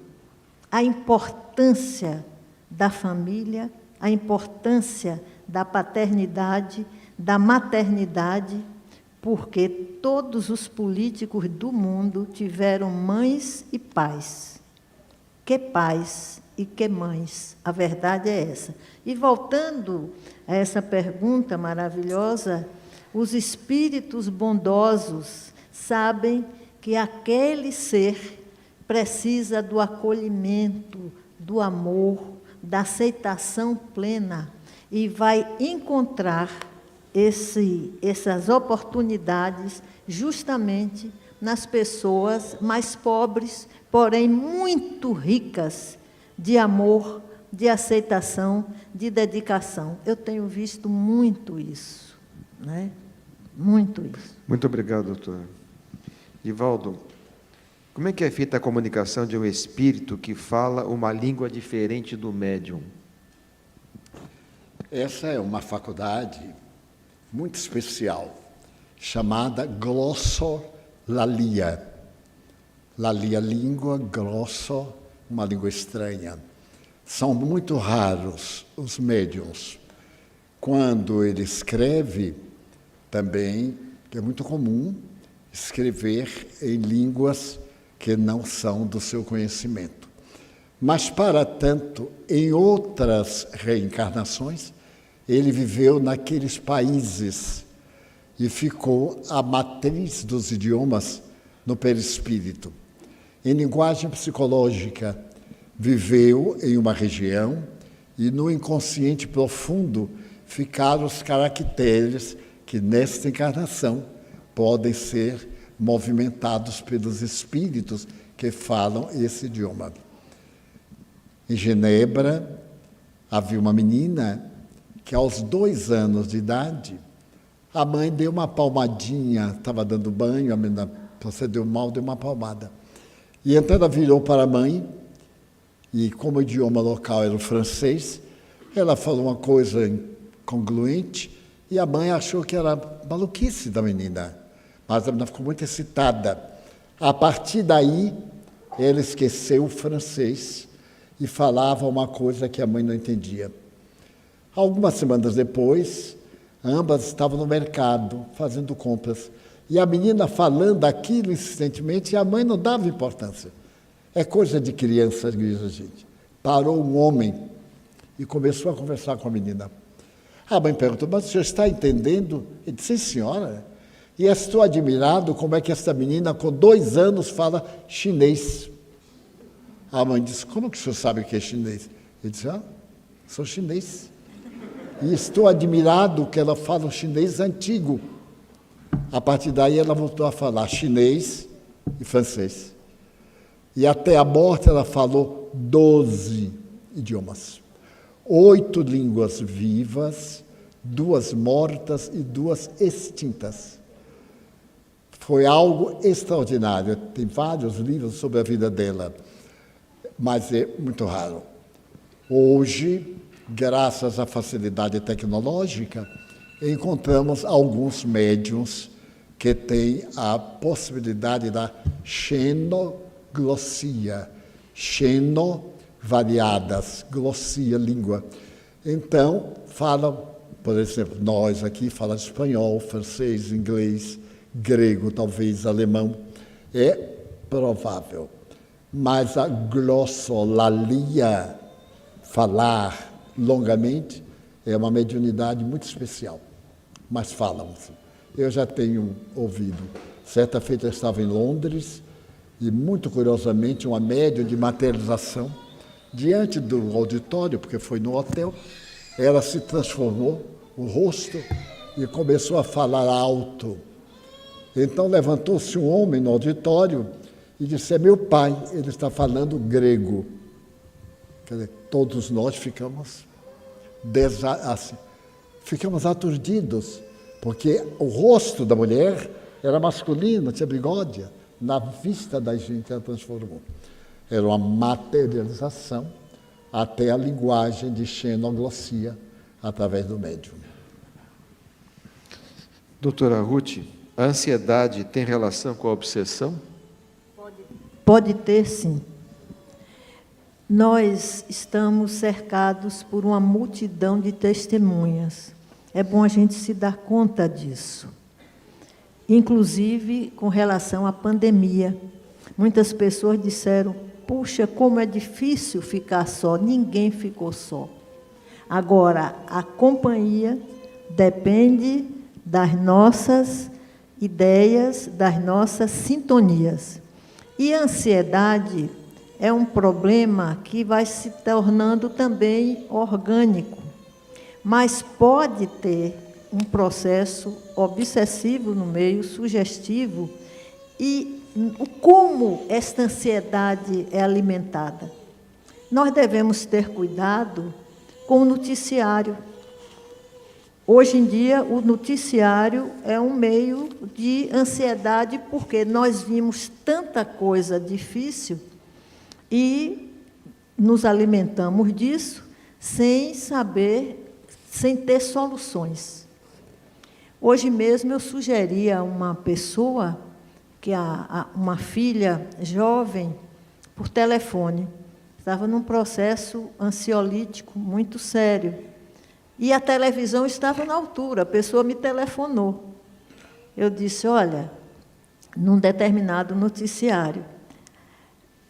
A importância da família, a importância da paternidade, da maternidade, porque todos os políticos do mundo tiveram mães e pais. Que pais e que mães, a verdade é essa. E voltando a essa pergunta maravilhosa, os espíritos bondosos sabem que aquele ser precisa do acolhimento, do amor, da aceitação plena e vai encontrar essas oportunidades justamente nas pessoas mais pobres, porém muito ricas de amor, de aceitação, de dedicação. Eu tenho visto muito isso, né? Muito isso. Muito obrigado, doutor. Divaldo, como é que é feita a comunicação de um espírito que fala uma língua diferente do médium? Essa é uma faculdade muito especial, chamada glossolalia. Lalia, língua, glosso, uma língua estranha. São muito raros os médiuns. Quando ele escreve, também, que é muito comum, escrever em línguas que não são do seu conhecimento. Mas, para tanto, em outras reencarnações, ele viveu naqueles países e ficou a matriz dos idiomas no perispírito. Em linguagem psicológica, viveu em uma região e no inconsciente profundo ficaram os caracteres que, nesta encarnação, podem ser movimentados pelos espíritos que falam esse idioma. Em Genebra, havia uma menina que, aos 2 anos de idade, a mãe deu uma palmadinha, estava dando banho, a menina procedeu mal, deu uma palmada. E então ela virou para a mãe, e como o idioma local era o francês, ela falou uma coisa incongruente, e a mãe achou que era maluquice da menina. Mas a menina ficou muito excitada. A partir daí, ela esqueceu o francês e falava uma coisa que a mãe não entendia. Algumas semanas depois, ambas estavam no mercado fazendo compras. E a menina falando aquilo insistentemente e a mãe não dava importância. É coisa de criança, diz a gente. Parou um homem e começou a conversar com a menina. A mãe perguntou, mas o senhor está entendendo? Ele disse, sim, senhora. E estou admirado como é que essa menina, com 2 anos, fala chinês. A mãe disse, como que o senhor sabe o que é chinês? Ele disse, sou chinês. E estou admirado que ela fala o chinês antigo. A partir daí ela voltou a falar chinês e francês. E até a morte ela falou 12 idiomas. 8 línguas vivas, 2 mortas e 2 extintas. Foi algo extraordinário. Tem vários livros sobre a vida dela, mas é muito raro. Hoje, graças à facilidade tecnológica, encontramos alguns médiuns que têm a possibilidade da xenoglossia. Xeno, variadas, glossia, língua. Então, falam, por exemplo, nós aqui falamos espanhol, francês, inglês, grego, talvez alemão. É provável. Mas a glossolalia, falar longamente, é uma mediunidade muito especial. Mas falam-se. Eu já tenho ouvido. Certa feita eu estava em Londres e, muito curiosamente, uma médium de materialização, diante do auditório, porque foi no hotel, ela se transformou, o rosto, e começou a falar alto. Então levantou-se um homem no auditório e disse, é meu pai, ele está falando grego. Quer dizer, todos nós ficamos aturdidos, porque o rosto da mulher era masculino, tinha bigode. Na vista da gente ela transformou. Era uma materialização até a linguagem de xenoglossia através do médium. Doutora Ruth, a ansiedade tem relação com a obsessão? Pode ter, sim. Nós estamos cercados por uma multidão de testemunhas. É bom a gente se dar conta disso. Inclusive, com relação à pandemia. Muitas pessoas disseram, puxa, como é difícil ficar só. Ninguém ficou só. Agora, a companhia depende das nossas ideias, das nossas sintonias. E a ansiedade é um problema que vai se tornando também orgânico, mas pode ter um processo obsessivo no meio, sugestivo, e como esta ansiedade é alimentada. Nós devemos ter cuidado com o noticiário. Hoje em dia, o noticiário é um meio de ansiedade, porque nós vimos tanta coisa difícil e nos alimentamos disso sem saber, sem ter soluções. Hoje mesmo eu sugeri a uma pessoa, uma filha jovem, por telefone, estava num processo ansiolítico muito sério. E a televisão estava na altura, a pessoa me telefonou. Eu disse, olha, num determinado noticiário,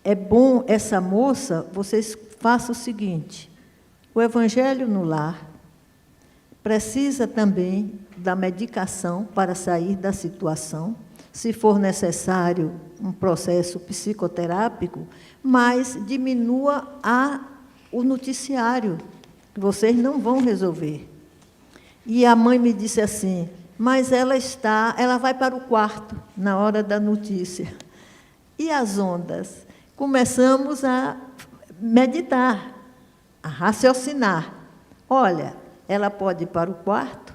é bom essa moça, vocês façam o seguinte, o Evangelho no Lar precisa também da medicação para sair da situação, se for necessário um processo psicoterápico, mas diminua o noticiário, vocês não vão resolver. E a mãe me disse assim, mas ela vai para o quarto na hora da notícia. E as ondas? Começamos a meditar, a raciocinar. Olha, ela pode ir para o quarto,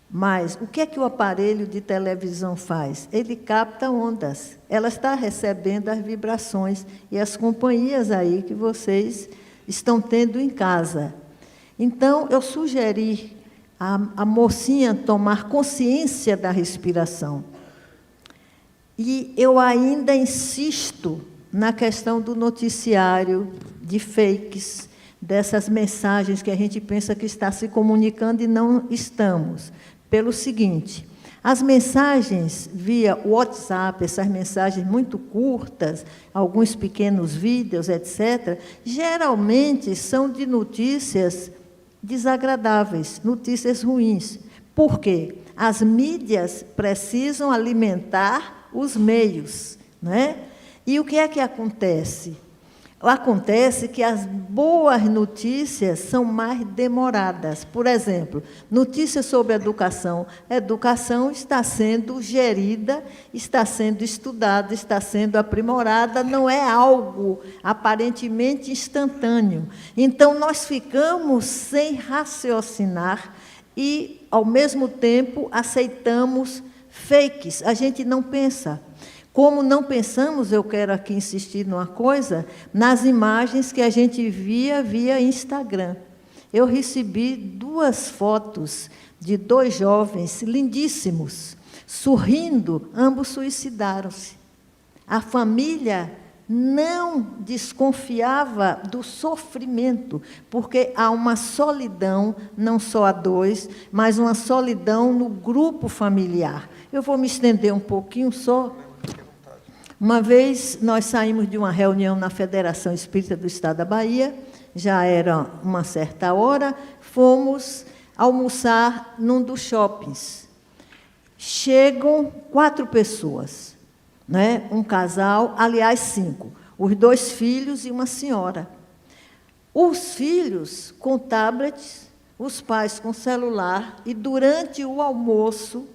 mas o que é que o aparelho de televisão faz? Ele capta ondas. Ela está recebendo as vibrações e as companhias aí que vocês estão tendo em casa. Então, eu sugeri a mocinha tomar consciência da respiração. E eu ainda insisto na questão do noticiário de fakes, dessas mensagens que a gente pensa que está se comunicando e não estamos. Pelo seguinte, as mensagens via WhatsApp, essas mensagens muito curtas, alguns pequenos vídeos, etc., geralmente são de notícias desagradáveis, notícias ruins. Por quê? As mídias precisam alimentar os meios, né? E o que é que acontece? Acontece que as boas notícias são mais demoradas. Por exemplo, notícias sobre educação. A educação está sendo gerida, está sendo estudada, está sendo aprimorada, não é algo aparentemente instantâneo. Então, nós ficamos sem raciocinar e, ao mesmo tempo, aceitamos fakes. A gente não pensa. Como não pensamos, eu quero aqui insistir numa coisa, nas imagens que a gente via Instagram. Eu recebi 2 fotos de 2 jovens lindíssimos, sorrindo, ambos suicidaram-se. A família não desconfiava do sofrimento, porque há uma solidão, não só a 2, mas uma solidão no grupo familiar. Eu vou me estender um pouquinho só. Uma vez nós saímos de uma reunião na Federação Espírita do Estado da Bahia, já era uma certa hora, fomos almoçar num dos shoppings. Chegam 4 pessoas, né? Um casal, aliás 5, os 2 filhos e uma senhora. Os filhos com tablets, os pais com celular, e durante o almoço,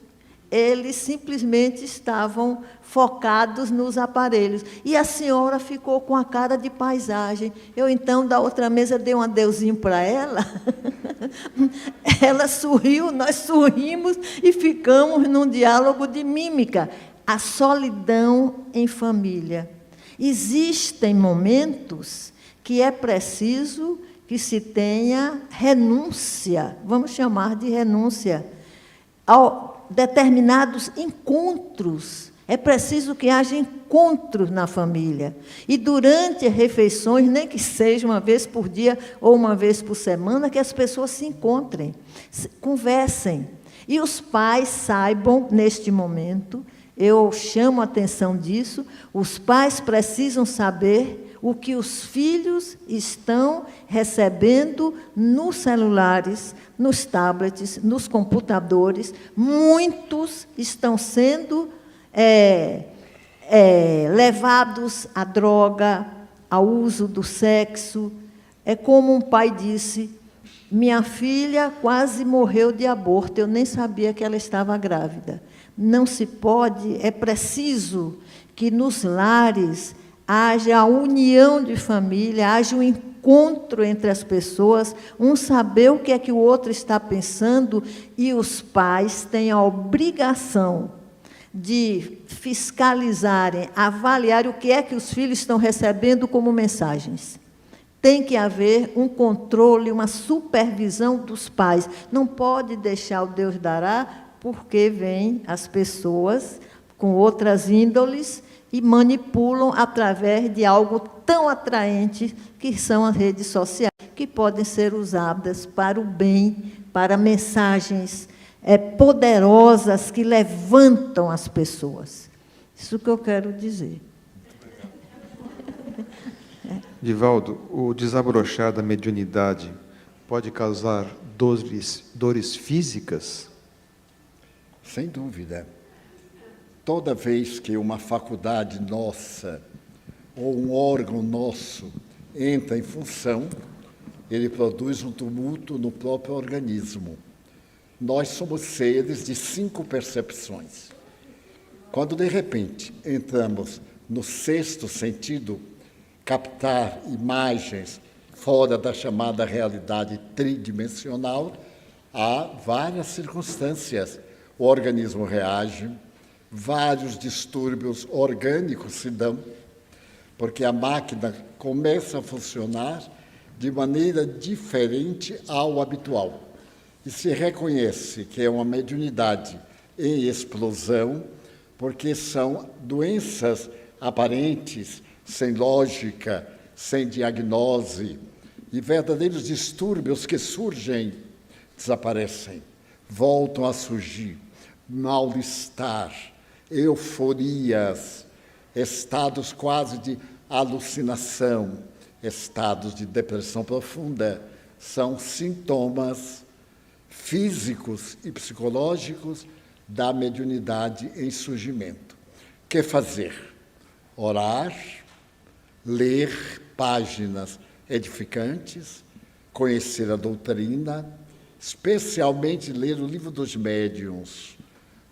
eles simplesmente estavam focados nos aparelhos. E a senhora ficou com a cara de paisagem. Eu, então, da outra mesa, dei um adeuzinho para ela. Ela sorriu, nós sorrimos e ficamos num diálogo de mímica. A solidão em família. Existem momentos que é preciso que se tenha renúncia, vamos chamar de renúncia, a determinados encontros. É preciso que haja encontros na família. E durante as refeições, nem que seja uma vez por dia ou uma vez por semana, que as pessoas se encontrem, conversem. E os pais saibam, neste momento, eu chamo a atenção disso, os pais precisam saber o que os filhos estão recebendo nos celulares, nos tablets, nos computadores. Muitos estão sendo levados à droga, ao uso do sexo. É como um pai disse, minha filha quase morreu de aborto, eu nem sabia que ela estava grávida. Não se pode, é preciso que nos lares haja a união de família, haja um encontro entre as pessoas, um saber o que é que o outro está pensando, e os pais têm a obrigação de fiscalizarem, avaliar o que é que os filhos estão recebendo como mensagens. Tem que haver um controle, uma supervisão dos pais. Não pode deixar o Deus dará, porque vêm as pessoas com outras índoles e manipulam através de algo tão atraente que são as redes sociais, que podem ser usadas para o bem, para mensagens poderosas que levantam as pessoas. Isso que eu quero dizer. Divaldo, o desabrochar da mediunidade pode causar dores físicas? Sem dúvida. Toda vez que uma faculdade nossa ou um órgão nosso entra em função, ele produz um tumulto no próprio organismo. Nós somos seres de 5 percepções. Quando, de repente, entramos no 6º sentido, captar imagens fora da chamada realidade tridimensional, há várias circunstâncias. O organismo reage, vários distúrbios orgânicos se dão, porque a máquina começa a funcionar de maneira diferente ao habitual. E se reconhece que é uma mediunidade em explosão, porque são doenças aparentes, sem lógica, sem diagnose, e verdadeiros distúrbios que surgem, desaparecem, voltam a surgir. Mal-estar, euforias, estados quase de alucinação, estados de depressão profunda, são sintomas físicos e psicológicos da mediunidade em surgimento. O que fazer? Orar, ler páginas edificantes, conhecer a doutrina, especialmente ler o Livro dos Médiuns,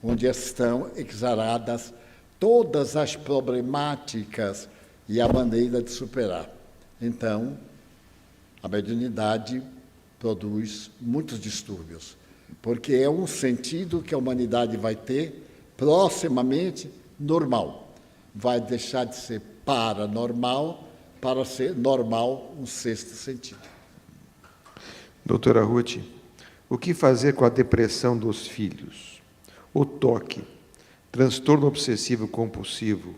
onde estão exaradas todas as problemáticas e a maneira de superar. Então, a mediunidade produz muitos distúrbios, porque é um sentido que a humanidade vai ter proximamente normal. Vai deixar de ser paranormal para ser normal, um sexto sentido. Doutora Ruth, o que fazer com a depressão dos filhos? O toque, transtorno obsessivo compulsivo,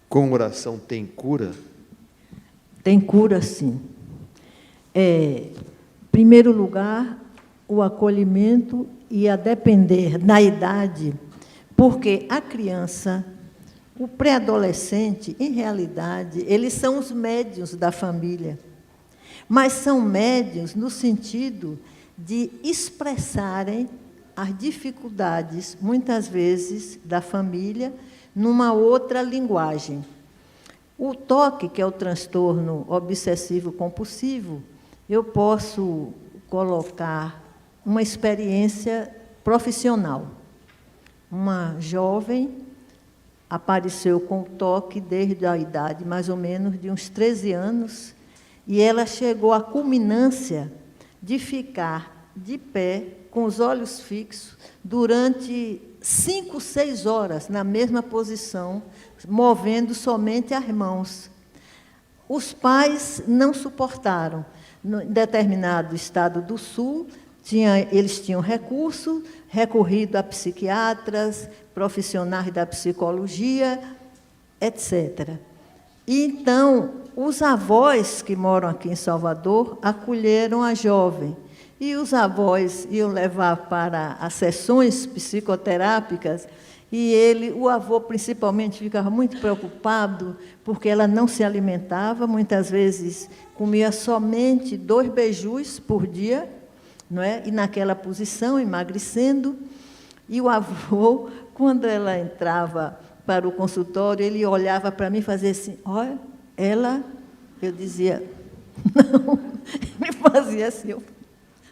com oração tem cura? Tem cura, sim. Em primeiro lugar, o acolhimento e a depender da idade, porque a criança, o pré-adolescente, em realidade, eles são os médiuns da família, mas são médiuns no sentido de expressarem as dificuldades, muitas vezes, da família, numa outra linguagem. O toque, que é o transtorno obsessivo-compulsivo, eu posso colocar uma experiência profissional. Uma jovem apareceu com toque desde a idade, mais ou menos, de uns 13 anos, e ela chegou à culminância de ficar de pé, com os olhos fixos, durante 5, 6 horas, na mesma posição, movendo somente as mãos. Os pais não suportaram. Em determinado estado do Sul, eles tinham recorrido a psiquiatras, profissionais da psicologia, etc. E, então, os avós que moram aqui em Salvador acolheram a jovem. E os avós iam levar para as sessões psicoterápicas, e o avô, principalmente, ficava muito preocupado, porque ela não se alimentava, muitas vezes comia somente 2 beijos por dia, não é? E naquela posição, emagrecendo. E o avô, quando ela entrava para o consultório, ele olhava para mim e fazia assim, olha, ela, eu dizia, não, ele fazia assim,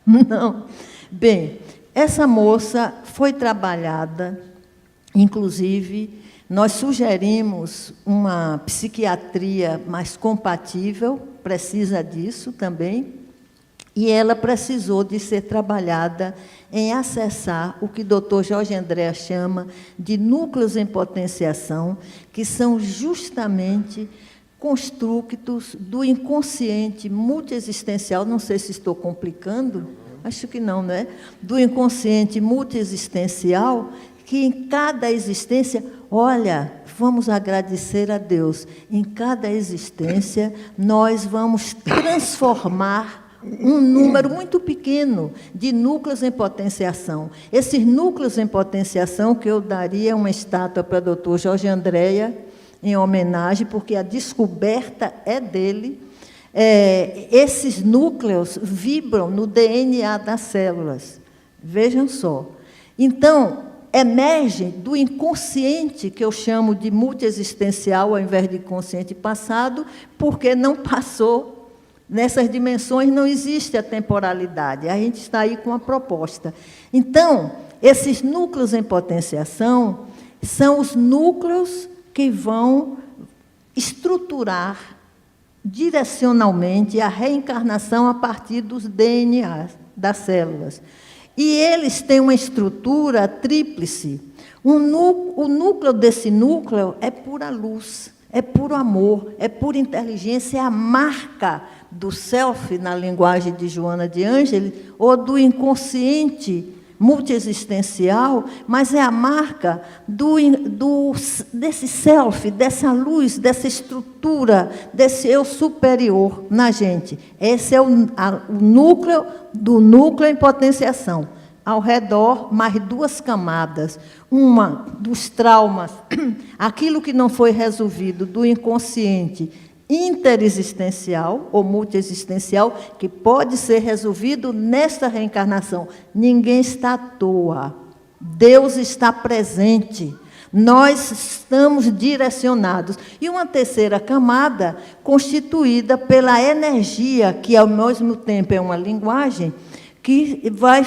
não. Bem, essa moça foi trabalhada, inclusive, nós sugerimos uma psiquiatria mais compatível, precisa disso também, e ela precisou de ser trabalhada em acessar o que o Dr. Jorge André chama de núcleos em potenciação, que são justamente construtos do inconsciente multiexistencial, não sei se estou complicando, acho que não, não é? Do inconsciente multiexistencial, que em cada existência, olha, vamos agradecer a Deus, em cada existência nós vamos transformar um número muito pequeno de núcleos em potenciação. Esses núcleos em potenciação, que eu daria uma estátua para o Dr. Jorge Andréa, em homenagem, porque a descoberta é dele, esses núcleos vibram no DNA das células. Vejam só. Então, emerge do inconsciente, que eu chamo de multiexistencial, ao invés de consciente passado, porque não passou. Nessas dimensões não existe a temporalidade. A gente está aí com uma proposta. Então, esses núcleos em potenciação são os núcleos que vão estruturar direcionalmente a reencarnação a partir dos DNA das células. E eles têm uma estrutura tríplice. O núcleo desse núcleo é pura luz, é puro amor, é pura inteligência, é a marca do self, na linguagem de Joana de Ângeles, ou do inconsciente multiexistencial, mas é a marca desse self, dessa luz, dessa estrutura, desse eu superior na gente. Esse é o núcleo do núcleo em potenciação. Ao redor, mais duas camadas. Uma dos traumas, aquilo que não foi resolvido do inconsciente interexistencial ou multiexistencial, que pode ser resolvido nesta reencarnação. Ninguém está à toa. Deus está presente. Nós estamos direcionados. E uma terceira camada, constituída pela energia, que ao mesmo tempo é uma linguagem, que vai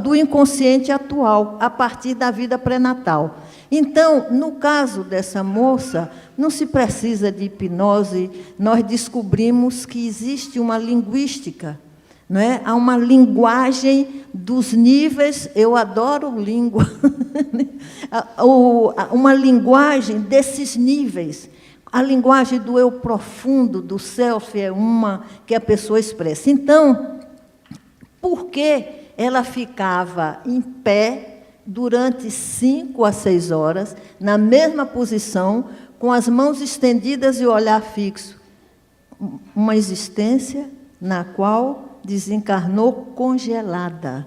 do inconsciente atual, a partir da vida pré-natal. Então, no caso dessa moça, não se precisa de hipnose, nós descobrimos que existe uma linguística, não é? Há uma linguagem dos níveis, eu adoro língua, uma linguagem desses níveis. A linguagem do eu profundo, do self, é uma que a pessoa expressa. Então, por que ela ficava em pé durante 5 a 6 horas, na mesma posição, com as mãos estendidas e o olhar fixo? Uma existência na qual desencarnou congelada,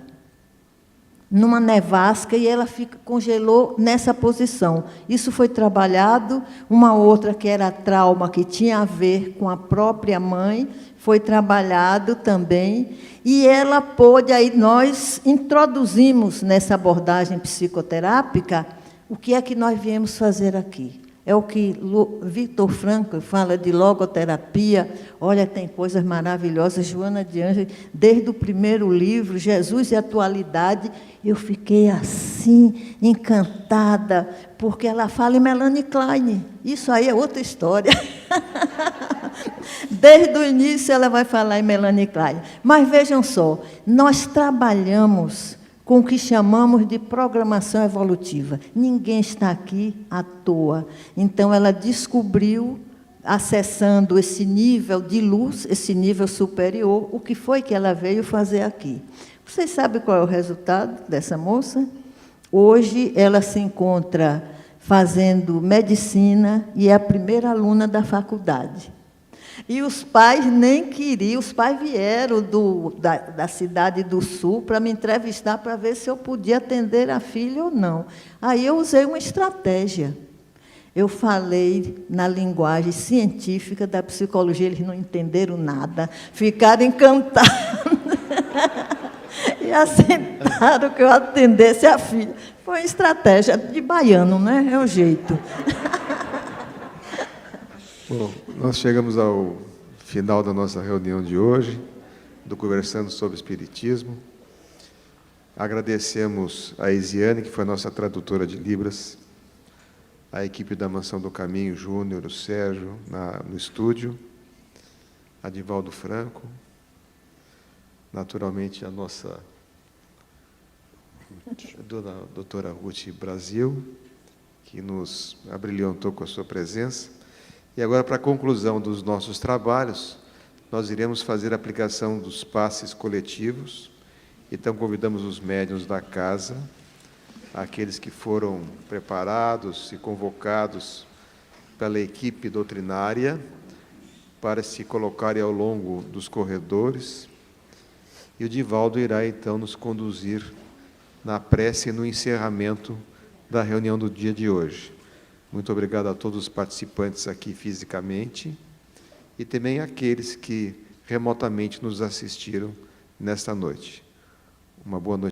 numa nevasca, e ela congelou nessa posição. Isso foi trabalhado. Uma outra, que era trauma, que tinha a ver com a própria mãe, foi trabalhado também, e ela pôde, aí nós introduzimos nessa abordagem psicoterápica o que é que nós viemos fazer aqui. É o que Victor Frankl fala de logoterapia. Olha, tem coisas maravilhosas. Joana de Ângeles, desde o primeiro livro, Jesus e a Atualidade, eu fiquei assim, encantada, porque ela fala em Melanie Klein. Isso aí é outra história. Desde o início ela vai falar em Melanie Klein. Mas vejam só, nós trabalhamos com o que chamamos de programação evolutiva. Ninguém está aqui à toa. Então, ela descobriu, acessando esse nível de luz, esse nível superior, o que foi que ela veio fazer aqui. Vocês sabem qual é o resultado dessa moça? Hoje, ela se encontra fazendo medicina e é a primeira aluna da faculdade. E os pais nem queriam, os pais vieram da cidade do sul para me entrevistar, para ver se eu podia atender a filha ou não. Aí eu usei uma estratégia. Eu falei na linguagem científica da psicologia, eles não entenderam nada, ficaram encantados. E aceitaram que eu atendesse a filha. Foi uma estratégia de baiano, né? É o jeito. Bom, nós chegamos ao final da nossa reunião de hoje, do Conversando sobre Espiritismo. Agradecemos a Isiane, que foi a nossa tradutora de Libras, a equipe da Mansão do Caminho, Júnior, o Sérgio, no estúdio, a Divaldo Franco, naturalmente a nossa doutora Ruth Brasil, que nos abrilhantou com a sua presença. E agora, para a conclusão dos nossos trabalhos, nós iremos fazer a aplicação dos passes coletivos. Então, convidamos os médiuns da casa, aqueles que foram preparados e convocados pela equipe doutrinária, para se colocarem ao longo dos corredores. E o Divaldo irá, então, nos conduzir na prece e no encerramento da reunião do dia de hoje. Muito obrigado a todos os participantes aqui fisicamente e também aqueles que remotamente nos assistiram nesta noite. Uma boa noite.